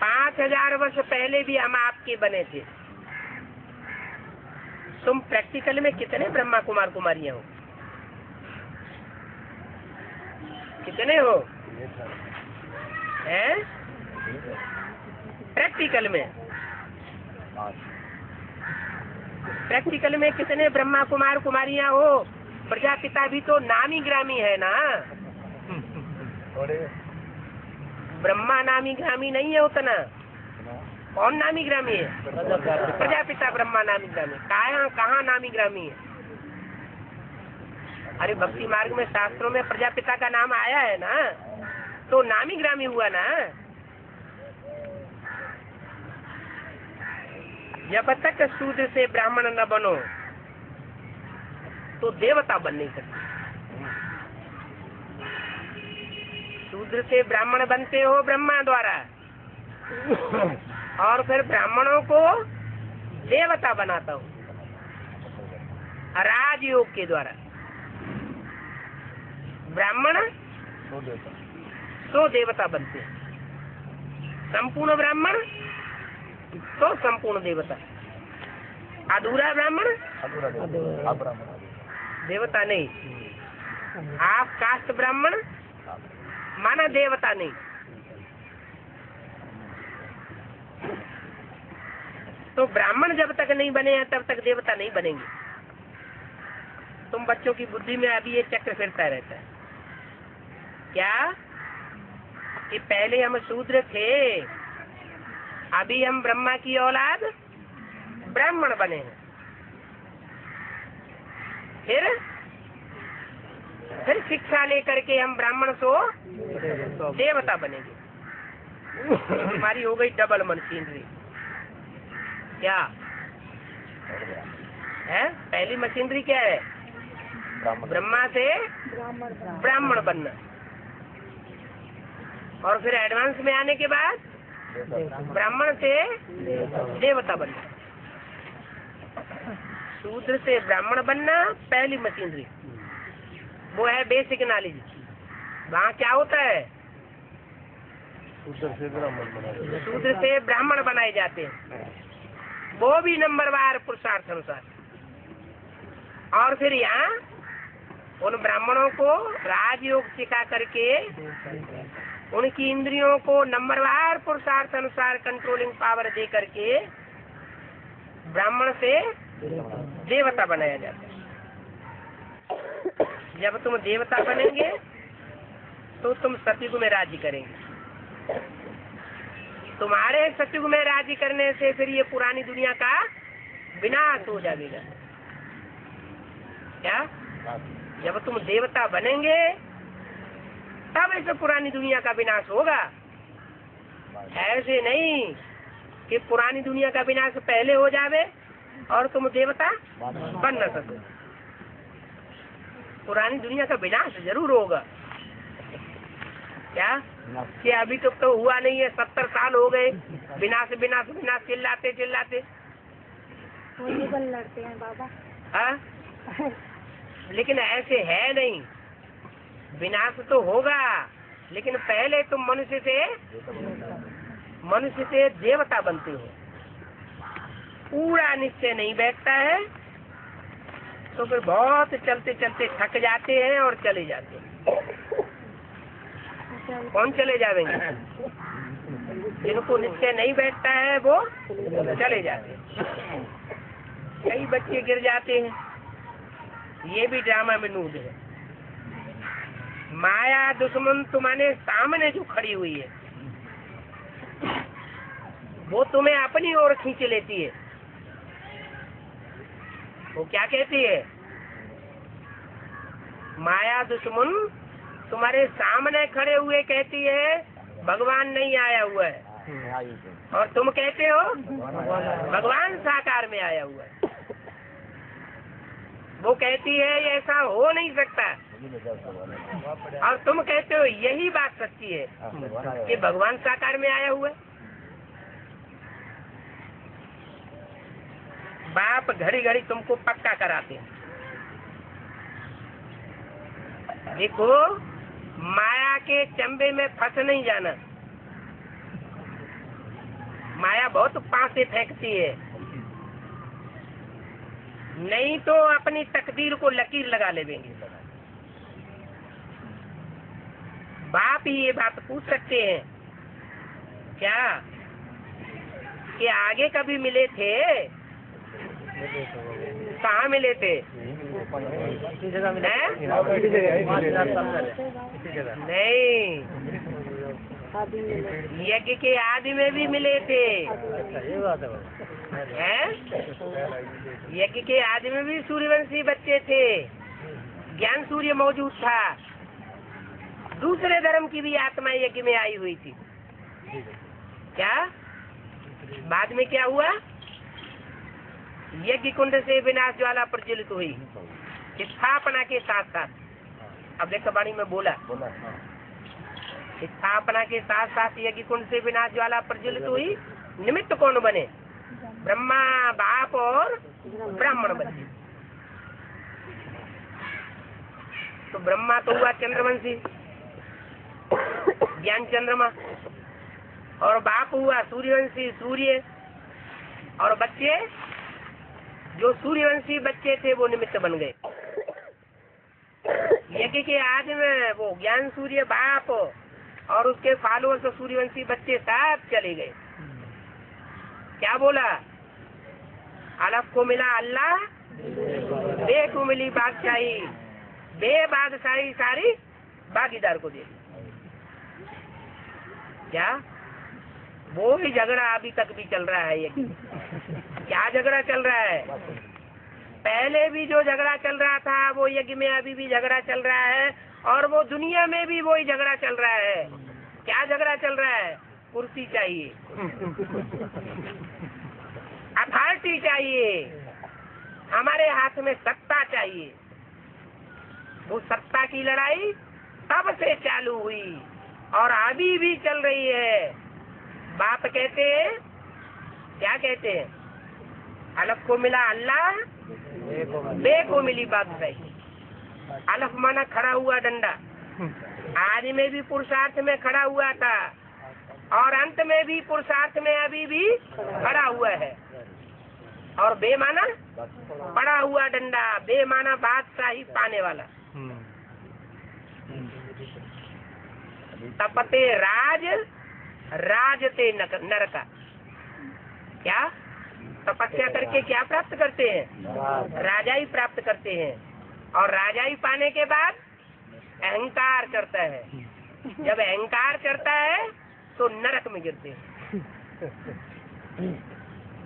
5000 वर्ष पहले भी हम आपके बने थे। तुम प्रैक्टिकल में कितने ब्रह्मा कुमार कुमारियां हो? कितने हो? हैं? प्रैक्टिकल में कितने ब्रह्मा कुमार कुमारियां हो? प्रजापिता भी तो नामी ग्रामी है ना। ब्रह्मा नामी ग्रामी नहीं है उतना। कौन नामी ग्रामी है? प्रजापिता ब्रह्मा नामी ग्रामी। कहाँ नामी ग्रामी है? अरे भक्ति मार्ग में शास्त्रों में प्रजापिता का नाम आया है ना, तो नामी ग्रामी हुआ ना। जब तक शूद्र से ब्राह्मण न बनो तो देवता बन नहीं सकते। शूद्र से ब्राह्मण बनते हो ब्रह्मा द्वारा, और फिर ब्राह्मणों को देवता बनाता हूँ राजयोग के द्वारा। ब्राह्मण तो देवता बनते हैं, संपूर्ण ब्राह्मण तो संपूर्ण देवता, अधूरा ब्राह्मण देवता नहीं, हाफ कास्ट ब्राह्मण माना देवता नहीं। तो ब्राह्मण जब तक नहीं बने हैं तब तक देवता नहीं बनेंगे। तुम बच्चों की बुद्धि में अभी ये चक्र फिरता रहता है क्या कि पहले हम शूद्र थे, अभी हम ब्रह्मा की औलाद ब्राह्मण बने हैं, फिर शिक्षा लेकर के हम ब्राह्मण से देवता बनेंगे। हमारी हो गई डबल मशीनरी। क्या है? पहली मशीनरी क्या है? ब्रह्मा से ब्राह्मण बनना, और फिर एडवांस में आने के बाद ब्राह्मण से देवता बनना। शूद्र से ब्राह्मण बनना पहली मशीनरी, वो है बेसिक नॉलेज। वहाँ क्या होता है? शूद्र से ब्राह्मण बनाए जाते हैं, वो भी नंबरवार पुरुषार्थ अनुसार। और फिर यहाँ उन ब्राह्मणों को राजयोग सिखा करके उनकी इंद्रियों को नंबरवार पुरुषार्थ अनुसार कंट्रोलिंग पावर दे करके ब्राह्मण से देवता बनाया जाता है। जब तुम देवता बनेंगे तो तुम सतयुग में राज्य करेंगे। तुम्हारे सतयुग में राज्य करने से फिर ये पुरानी दुनिया का विनाश हो जाएगा। क्या? जब तुम देवता बनेंगे तब ऐसे पुरानी दुनिया का विनाश होगा। ऐसे नहीं कि पुरानी दुनिया का विनाश पहले हो जावे और तुम देवता बन न सको। पुरानी दुनिया का विनाश जरूर होगा। क्या कि अभी तक तो हुआ नहीं है, 70 साल हो गए विनाश विनाश विनाश चिल्लाते चिल्लाते लड़ते हैं बाबा। हाँ, लेकिन ऐसे है नहीं। विनाश तो होगा, लेकिन पहले तुम मनुष्य से देवता बनते हो। पूरा निश्चय नहीं बैठता है तो फिर बहुत चलते चलते थक जाते हैं और चले जाते हैं। कौन चले जाएंगे? जिनको निश्चय नहीं बैठता है वो चले जाते हैं। कई बच्चे गिर जाते हैं, ये भी ड्रामा में नूद है। माया दुश्मन तुम्हारे सामने जो खड़ी हुई है वो तुम्हें अपनी ओर खींच लेती है। वो क्या कहती है? माया दुश्मन तुम्हारे सामने खड़े हुए कहती है भगवान नहीं आया हुआ है, और तुम कहते हो भगवान साकार में आया हुआ है। वो कहती है ये ऐसा हो नहीं सकता, और तुम कहते हो यही बात सच्ची है कि भगवान साकार में आया हुआ है। बाप घड़ी घड़ी तुमको पक्का कराते हैं। देखो, माया के चंबे में फंस नहीं जाना। माया बहुत पासे फेंकती है, नहीं तो अपनी तकदीर को लकीर लगा लेंगे। बाप ही ये बात पूछ सकते हैं क्या कि आगे कभी मिले थे? कहाँ मिले थे? नहीं, यज्ञ के आदि में भी मिले थे। यज्ञ के आदि में भी सूर्यवंशी बच्चे थे, ज्ञान सूर्य मौजूद था। दूसरे धर्म की भी आत्मा यज्ञ में आई हुई थी। क्या बाद में क्या हुआ? यज्ञ कुंड से विनाश ज्वाला प्रज्वलित हुई स्थापना के साथ साथ। अब देखो वाणी में बोला स्थापना के साथ साथ यज्ञ कुंड से विनाश ज्वाला प्रज्वलित हुई। निमित्त कौन बने? ब्रह्मा बाप और ब्राह्मण बने। तो ब्रह्मा तो हुआ चंद्रवंशी, ज्ञान चंद्रमा, और बाप हुआ सूर्यवंशी सूर्य, और बच्चे जो सूर्यवंशी बच्चे थे वो निमित्त बन गए। यज्ञ के आदि में वो ज्ञान सूर्य बाप और उसके फॉलोअर्स सूर्यवंशी बच्चे सब चले गए। क्या बोला? अलफ को मिला अल्लाह, बे को मिली बादशाही, बे बादशाही सारी भागीदार को दे। क्या वो ही झगड़ा अभी तक भी चल रहा है? यज्ञ क्या झगड़ा चल रहा है? पहले भी जो झगड़ा चल रहा था वो यज्ञ में अभी भी झगड़ा चल रहा है, और वो दुनिया में भी वही झगड़ा चल रहा है। क्या झगड़ा चल रहा है? कुर्सी चाहिए, अथॉरिटी चाहिए, हमारे हाथ में सत्ता चाहिए। वो सत्ता की लड़ाई तब से चालू हुई और अभी भी चल रही है। बाप कहते हैं, क्या कहते हैं? अलफ को मिला अल्लाह, बे को मिली बादशाही। अलफ माना खड़ा हुआ डंडा, आदि में भी पुरुषार्थ में खड़ा हुआ था और अंत में भी पुरुषार्थ में अभी भी खड़ा हुआ है। और बे माना पड़ा हुआ डंडा, बे माना बादशाही पाने वाला। तपते राज, राजते नरका। क्या तपस्या करके क्या प्राप्त करते हैं? राजाई प्राप्त करते हैं, और राजाई पाने के बाद अहंकार करता है। जब अहंकार करता है तो नरक में गिरते हैं।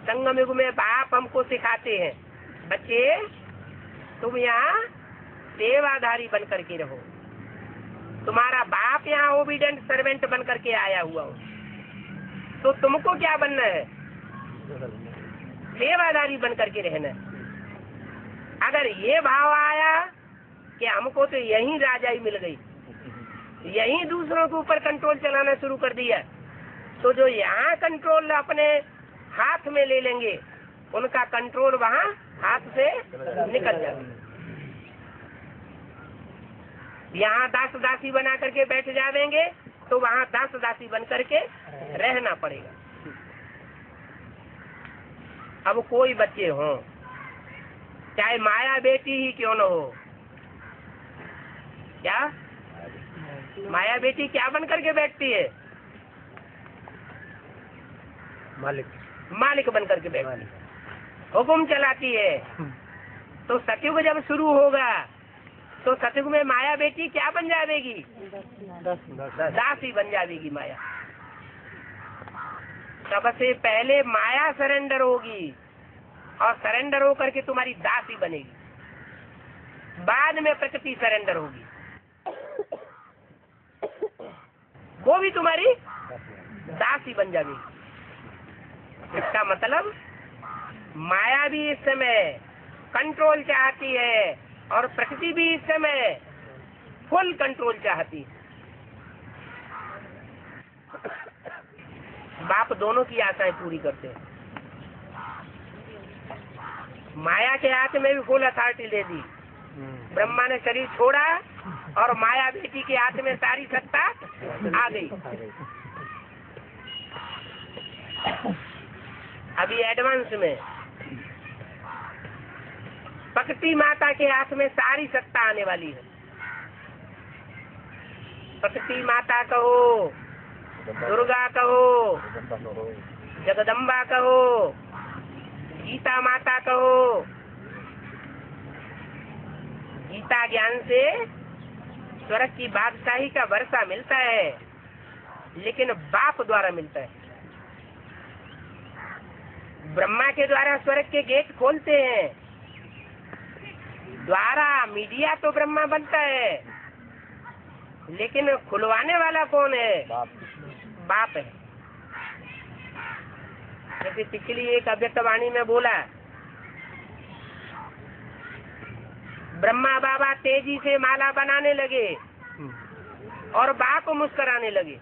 संगम युग में बाप हमको सिखाते हैं, बच्चे तुम यहाँ सेवाधारी बन करके रहो। तुम्हारा बाप यहाँ ओबीडेंट सर्वेंट बन करके आया हुआ हो, तो तुमको क्या बनना है? सेवादारी बन करके रहना है। अगर ये भाव आया कि हमको तो यही राजाई मिल गई, यही दूसरों के ऊपर कंट्रोल चलाना शुरू कर दिया, तो जो यहाँ कंट्रोल अपने हाथ में ले लेंगे उनका कंट्रोल वहाँ हाथ से निकल जाएगा। यहाँ दास दासी बना करके बैठ जाएंगे तो वहाँ दास दासी बन करके रहना पड़ेगा। अब कोई बच्चे हों चाहे माया बेटी ही क्यों न हो। क्या माया बेटी क्या बन करके बैठती है? मालिक बन करके बैठती है, हुक्म चलाती है। तो सतयुग जब शुरू होगा तो सतयुग में माया बेटी क्या बन जाएगी? दासी बन जाएगी माया। सबसे पहले माया सरेंडर होगी और सरेंडर होकर के तुम्हारी दासी बनेगी, बाद में प्रकृति सरेंडर होगी, वो भी तुम्हारी दासी बन जाएगी। इसका मतलब माया भी इस समय कंट्रोल चाहती है और प्रकृति भी इस समय फुल कंट्रोल चाहती है। बाप दोनों की आशाएं पूरी करते हैं। माया के हाथ में भी फुल अथॉरिटी दे दी। ब्रह्मा ने शरीर छोड़ा और माया बेटी के हाथ में सारी सत्ता आ गई। अभी एडवांस में प्रकृति माता के हाथ में सारी सत्ता आने वाली है। प्रकृति माता कहो, दुर्गा कहो, जगदम्बा कहो, गीता माता कहो। गीता ज्ञान से स्वर्ग की बादशाही का वर्षा मिलता है, लेकिन बाप द्वारा मिलता है। ब्रह्मा के द्वारा स्वर्ग के गेट खोलते हैं, द्वारा मीडिया तो ब्रह्मा बनता है, लेकिन खुलवाने वाला कौन है? बाप है। जैसे पिछली एक अव्यक्तवाणी में बोला, ब्रह्मा बाबा तेजी से माला बनाने लगे और बाप मुस्कराने लगे।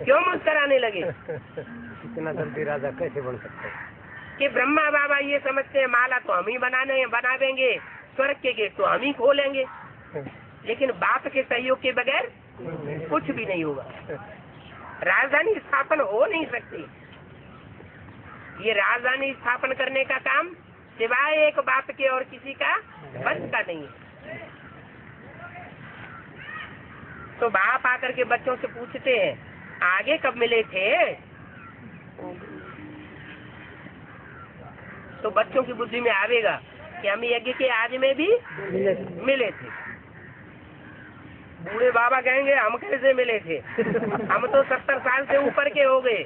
क्यों मुस्कराने लगे? इतना जल्दी राजा कैसे बन सकते हैं? कि ब्रह्मा बाबा ये समझते हैं माला तो हम ही बना देंगे, स्वर्ग के गेट तो हम ही खोलेंगे, लेकिन बाप के सहयोग के बगैर कुछ भी नहीं होगा। राजधानी स्थापन हो नहीं सकती। ये राजधानी स्थापन करने का काम सिवाय एक बाप के और किसी का बस का नहीं है। तो बाप आकर के बच्चों से पूछते हैं, आगे कब मिले थे? तो बच्चों की बुद्धि में आवेगा कि हम यज्ञ के आज में भी मिले थे। बूढ़े बाबा कहेंगे हम कैसे मिले थे, हम तो 70 साल से ऊपर के हो गए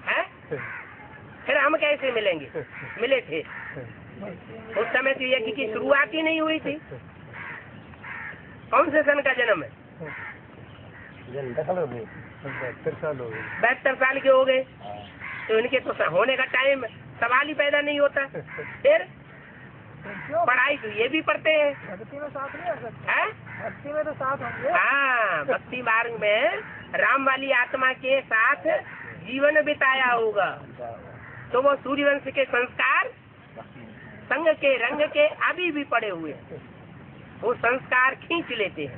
हैं, फिर हम कैसे मिलेंगे? मिले थे। उस समय तो यज्ञ की शुरुआत ही नहीं हुई थी। कौन से सन का जन्म है? 72 साल के हो गए, तो इनके तो होने का टाइम सवाल ही पैदा नहीं होता। फिर पढ़ाई तो ये भी पढ़ते हैं, भक्ति में साथ नहीं आ सकते, है? भक्ति में तो साथ होंगे। हाँ, भक्ति मार्ग में राम वाली आत्मा के साथ जीवन बिताया होगा, तो वो सूर्यवंश के संस्कार संग के रंग के अभी भी पड़े हुए, वो संस्कार खींच लेते हैं।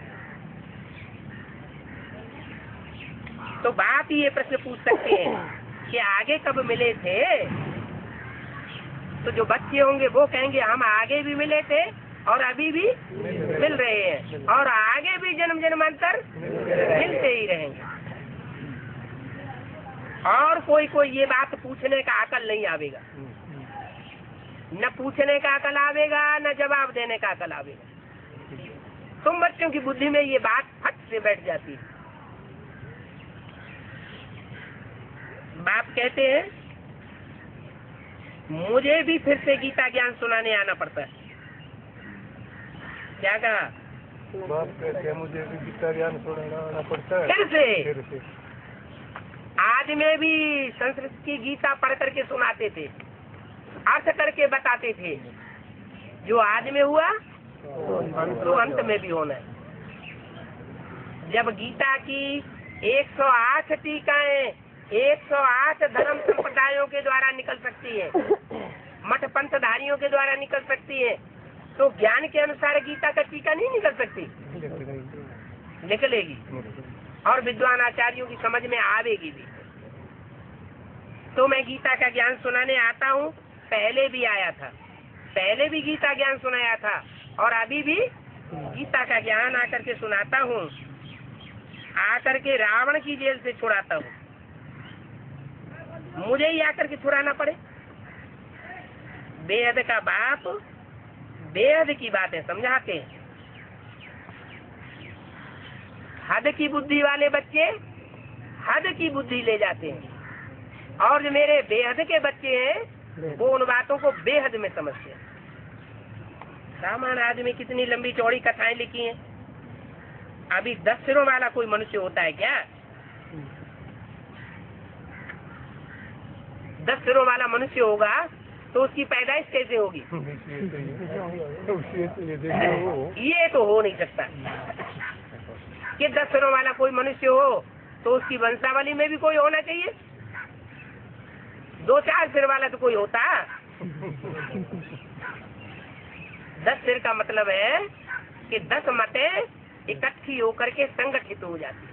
तो बाप ये प्रश्न पूछ सकते हैं कि आगे कब मिले थे? तो जो बच्चे होंगे वो कहेंगे हम आगे भी मिले थे और अभी भी मिल रहे हैं और आगे भी जन्म जन्मांतर मिलते ही रहेंगे। और कोई ये बात पूछने का अकल नहीं आवेगा, न पूछने का अकल आवेगा, न जवाब देने का अकल आवेगा। तुम बच्चों की बुद्धि में ये बात फट से बैठ जाती है। बाप कहते हैं मुझे भी फिर से गीता ज्ञान सुनाने आना पड़ता है। क्या कहा? बाप कहते हैं मुझे भी गीता ज्ञान सुनाना आना पड़ता है फिर से। आज में भी संस्कृत की गीता पढ़ करके सुनाते थे, अर्थ करके बताते थे। जो आज में हुआ तो अंत में भी होना है। जब गीता की 108 टीकाएं 108 धर्म संप्रदायों के द्वारा निकल सकती है, मठ पंथधारियों के द्वारा निकल सकती है, तो ज्ञान के अनुसार गीता का टीका नहीं निकल सकती? निकलेगी और विद्वान आचार्यों की समझ में आवेगी भी। तो मैं गीता का ज्ञान सुनाने आता हूँ, पहले भी आया था, पहले भी गीता ज्ञान सुनाया था और अभी भी गीता का ज्ञान आकर के सुनाता हूँ, आकर के रावण की जेल से छुड़ाता हूँ। मुझे ही आकर के छुड़ाना पड़े? बेहद का बाप बेहद की बातें समझाते हैं। हद की बुद्धि वाले बच्चे हद की बुद्धि ले जाते हैं, और जो मेरे बेहद के बच्चे हैं वो उन बातों को बेहद में समझते हैं। रामायण आदमी कितनी लंबी चौड़ी कथाएं लिखी हैं। अभी 10 सिरों वाला कोई मनुष्य होता है क्या? 10 सिरों वाला मनुष्य होगा तो उसकी पैदाइश कैसे होगी? ये तो हो नहीं सकता कि 10 सिरों वाला कोई मनुष्य हो तो उसकी वंशावली में भी कोई होना चाहिए। 2-4 सिर वाला तो कोई होता। 10 सिर का मतलब है कि 10 मतें इकट्ठी होकर के संगठित हो जाती है,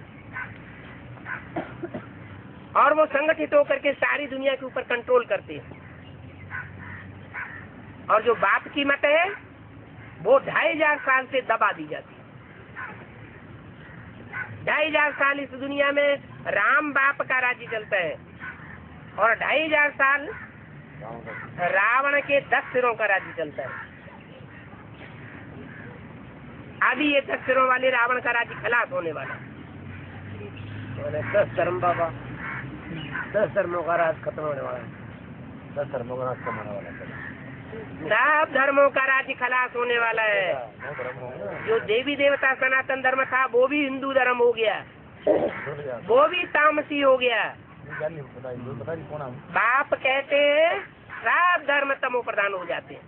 और वो संगठित होकर के सारी दुनिया के ऊपर कंट्रोल करते हैं। और जो बाप की मत है वो 2500 साल से दबा दी जाती है। 2500 साल इस दुनिया में राम बाप का राज्य चलता है, और 2500 साल रावण के 10 सिरों का राज्य चलता है। अभी ये 10 सिरों वाले रावण का राज्य खलास होने वाला है। 10 धर्म बाबा, 10 धर्मों का राज खत्म होने वाला है। 10 धर्मों का राज खत्म होने वाला है। सब धर्मों का राज्य खलास होने वाला है। जो देवी देवता सनातन धर्म था वो भी हिंदू धर्म हो गया, वो भी तामसी हो गया। बाप कहते हैं सब धर्म तमो प्रधान हो जाते हैं।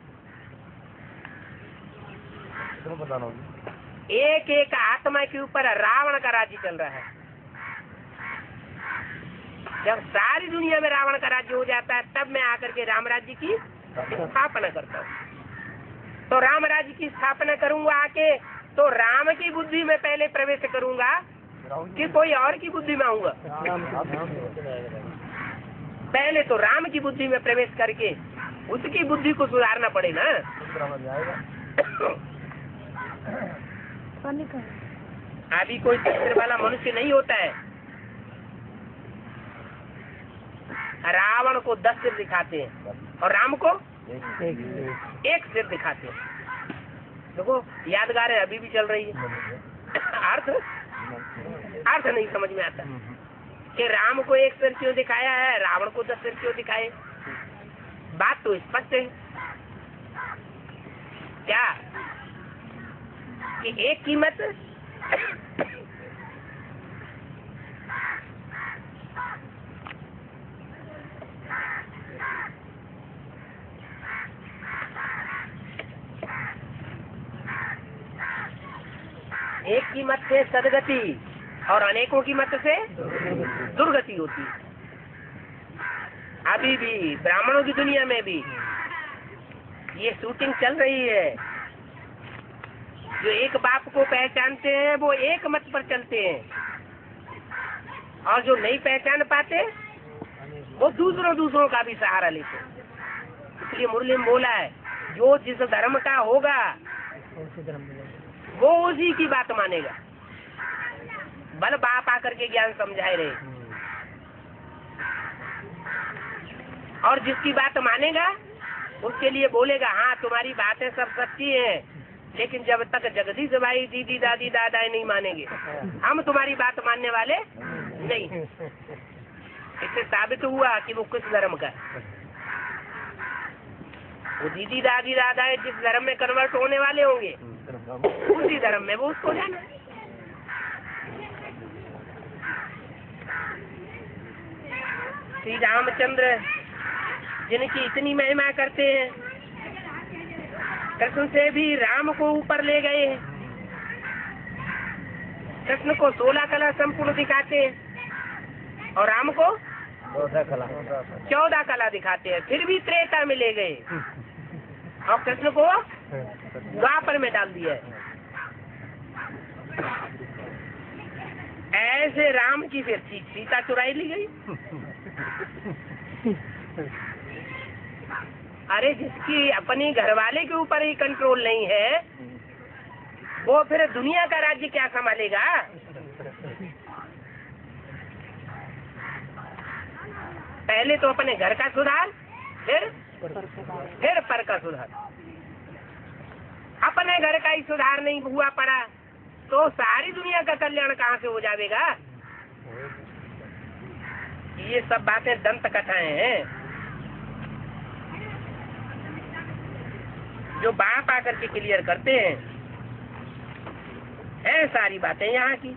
एक एक आत्मा के ऊपर रावण का राज्य चल रहा है। जब सारी दुनिया में रावण का राज्य हो जाता है तब मैं आकर के राम राज्य की स्थापना करता हूँ। तो राम राज्य की स्थापना करूंगा आके, तो राम की बुद्धि में पहले प्रवेश करूंगा कि कोई और की बुद्धि में आऊंगा? पहले तो राम की बुद्धि में प्रवेश करके उसकी बुद्धि को सुधारना पड़े ना। अभी कोई शस्त्र वाला मनुष्य नहीं होता है। रावण को 10 सिर दिखाते हैं और राम को एक सिर दिखाते हैं। देखो यादगार है, अभी भी चल रही है। अर्थ नहीं समझ में आता कि राम को एक सिर क्यों दिखाया है, रावण को 10 सिर क्यों दिखाए। बात तो स्पष्ट है क्या कि एक कीमत एक की मत से सदगति और अनेकों की मत से दुर्गति होती है। अभी भी ब्राह्मणों की दुनिया में भी ये शूटिंग चल रही है। जो एक बाप को पहचानते हैं वो एक मत पर चलते हैं, और जो नहीं पहचान पाते वो दूसरों का भी सहारा लेते हैं। इसलिए मुरली में बोला है जो जिस धर्म का होगा वो उसी की बात मानेगा। बल बाप आकर के ज्ञान समझाए रहे, और जिसकी बात मानेगा उसके लिए बोलेगा हाँ तुम्हारी बातें सब सच्ची हैं, लेकिन जब तक जगदीश भाई दीदी दादी दादा नहीं मानेंगे हम तुम्हारी बात मानने वाले नहीं। इससे साबित हुआ कि वो किस धर्म का है। वो दीदी दादी दादा जिस धर्म में कन्वर्ट होने वाले होंगे उसी धर्म में वो उसको जाना। श्री रामचंद्र जिनकी इतनी महिमा करते हैं, कृष्ण से भी राम को ऊपर ले गए हैं। कृष्ण को 16 कला संपूर्ण दिखाते हैं और राम को 14 कला दिखाते हैं, फिर भी त्रेता में ले गए और कृष्ण को द्वापर में डाल दिया है। ऐसे राम की फिर सीता चुराई ली गई। अरे जिसकी अपने घर वाले के ऊपर ही कंट्रोल नहीं है, वो फिर दुनिया का राज्य क्या संभालेगा? पहले तो अपने घर का सुधार, फिर पर का सुधार। अपने घर का ही सुधार नहीं हुआ पड़ा तो सारी दुनिया का कल्याण कहाँ से हो जाएगा? ये सब बातें दंत कथाएं हैं जो बाप आकर के क्लियर करते हैं, है सारी बातें यहाँ की।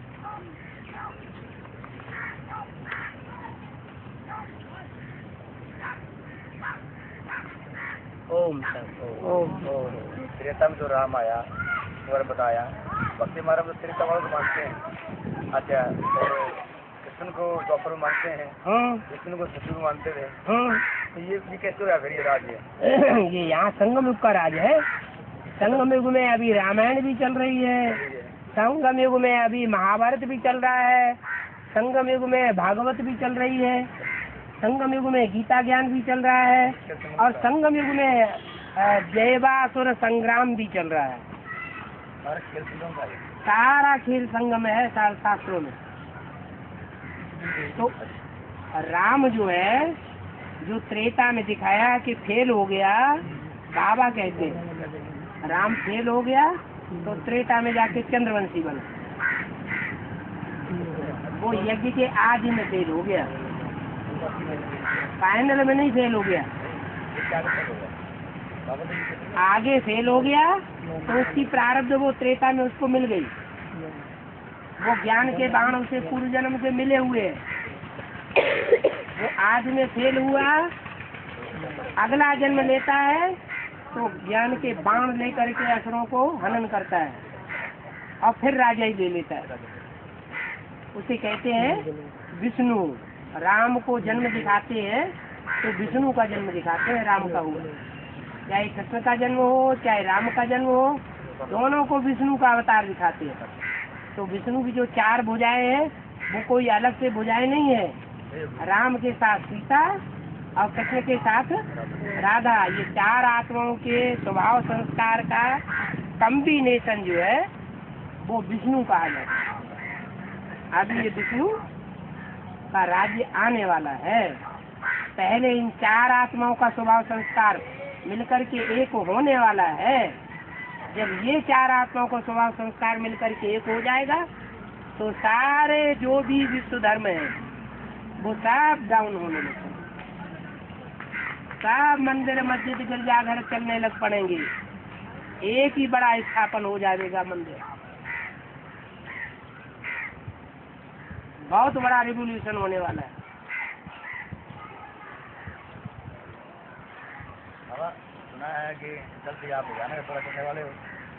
ओम त्रेता में जो राम आया और बताया, भक्ति मार्ग में त्रेता वालों को मानते हैं। अच्छा, और कृष्ण को द्वापर मानते हैं, कृष्ण को सतयुग मानते थे। तो ये कैसे हुआ फिर ये राज्य? ये यहाँ संगम युग का राज है। संगम युग में अभी रामायण भी चल रही है, संगम युग में अभी महाभारत भी चल रहा है, संगम युग में भागवत भी चल रही है, संगम युग में गीता ज्ञान भी चल रहा है, और संगम युग में जयवासुर संग्राम भी चल रहा है। सारा खेल संगम है शास्त्रों में। तो राम जो है, जो त्रेता में दिखाया कि फेल हो गया, बाबा कहते हैं राम फेल हो गया तो त्रेता में जाके चंद्रवंशी बना। वो यज्ञ के आदि में फेल हो गया, फाइनल में नहीं फेल हो गया, आगे फेल हो गया तो उसकी प्रारब्ध वो त्रेता में उसको मिल गई। वो ज्ञान के बाण उसे पूर्व जन्म से मिले हुए, वो आज में फेल हुआ, अगला जन्म लेता है तो ज्ञान के बाण लेकर के असुरों को हनन करता है और फिर राजा ही ले लेता है। उसे कहते हैं विष्णु। राम को जन्म दिखाते हैं तो विष्णु का जन्म दिखाते हैं, राम का हुआ। चाहे कृष्ण का जन्म हो चाहे राम का जन्म हो, दोनों को विष्णु का अवतार दिखाते हैं। तो विष्णु की जो 4 भुजाएं हैं वो कोई अलग से भुजाएं नहीं है। राम के साथ सीता और कृष्ण के साथ राधा, ये 4 आत्माओं के स्वभाव संस्कार का कॉम्बिनेशन जो है वो विष्णु का है। अभी ये विष्णु का राज्य आने वाला है। पहले इन 4 आत्माओं का स्वभाव संस्कार मिलकर के एक होने वाला है। जब ये 4 आत्माओं का स्वभाव संस्कार मिलकर के एक हो जाएगा तो सारे जो भी विश्व धर्म है वो सब डाउन होने लगेंगे। सब मंदिर मस्जिद गिरजाघर चलने लग पड़ेंगे, एक ही बड़ा स्थापन हो जाएगा मंदिर। बहुत बड़ा रिवोल्यूशन होने वाला है। सुना है कि जल्दी आप हरियाणा का दौरा करने वाले हो।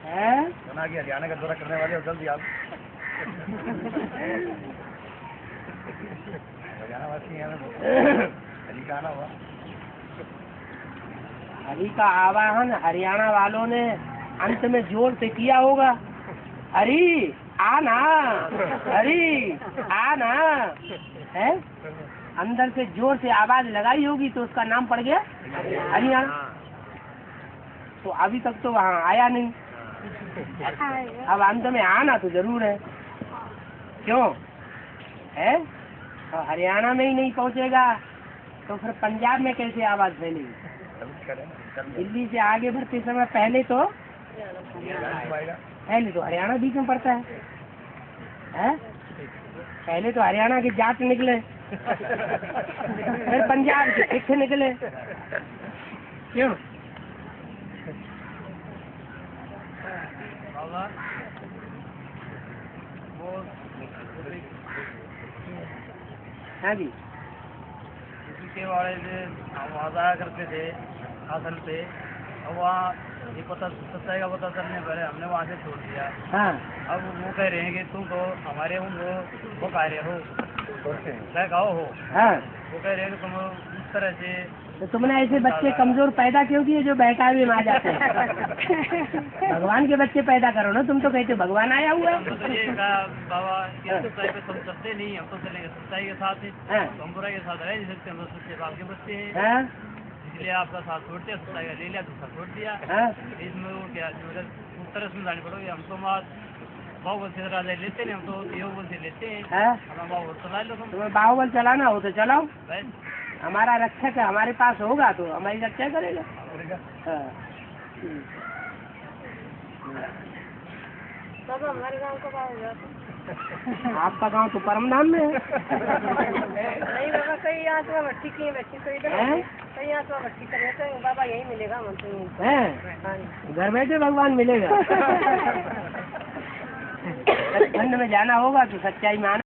हैं? सुना कि हरियाणा का दौरा करने वाले हो जल्दी आप। हरियाणा वासी हैं, हरी का आना हुआ। हरि का आवाहन हरियाणा वालों ने अंत में जोर से किया होगा। हरि आना, हरि आना, है अंदर से जोर से आवाज लगाई होगी तो उसका नाम पड़ गया हरियाणा। तो अभी तक तो वहाँ आया नहीं, अब अंत में आना तो जरूर है। क्यों है? तो हरियाणा में ही नहीं पहुँचेगा तो फिर पंजाब में कैसे आवाज फैलेगी? दिल्ली से आगे बढ़ते समय पहले तो हरियाणा बीच में पड़ता है? पहले तो हरियाणा के जाट निकले, फिर पंजाब के सिख निकले। क्यों? हाँ जी, के वाले से वहाँ जाया करते थे आसन पे, और वहाँ ये पता सच्चाई का पता चलने पहले हमने वहाँ से छोड़ दिया। हाँ अब वो कह रहे हैं कि तुम तो हमारे वो कह रहे हो गाओ हो। हाँ, वो कह रहे हैं कि तुम इस तरह से तो तुमने ऐसे बच्चे कमजोर पैदा क्यों किए जो बहकावे में आ जाते हैं? भगवान के बच्चे पैदा करो ना, तुम तो कहते भगवान आया हुआ है। तो ये कहा बाबा कि सच्चाई पे तुम चलते नहीं, हम तो चलेंगे सच्चाई के साथ ही, हम बुराई के साथ रह नहीं सकते, हम तो सच्चे बाप के बच्चे हैं, इसलिए आपका साथ छोड़ते हैं, सच्चाई का ले लिया, दूसरा छोड़ दिया। इसमें वो क्या उत्तर समझानी पड़ोगे, हम तो बाहुबल से राजा लेते नहीं, हम तो योगबल से लेते हैं, हम बाहुबल चला लो। तुम्हें बाहुबल चलाना हो तो चलाओ, हमारा रक्षक है, हमारे पास होगा तो हमारी रक्षा करेगा। तब हमारे गाँव कब आओगे? आपका गांव तो परमधाम में है। नहीं बाबा, कई यहाँ से भट्टी की बैठी, कई यहाँ से भट्टी कर रहे हैं बाबा, यही मिलेगा हमको। घर बैठे भगवान मिलेगा। ठंड में जाना होगा तो सच्चाई माना।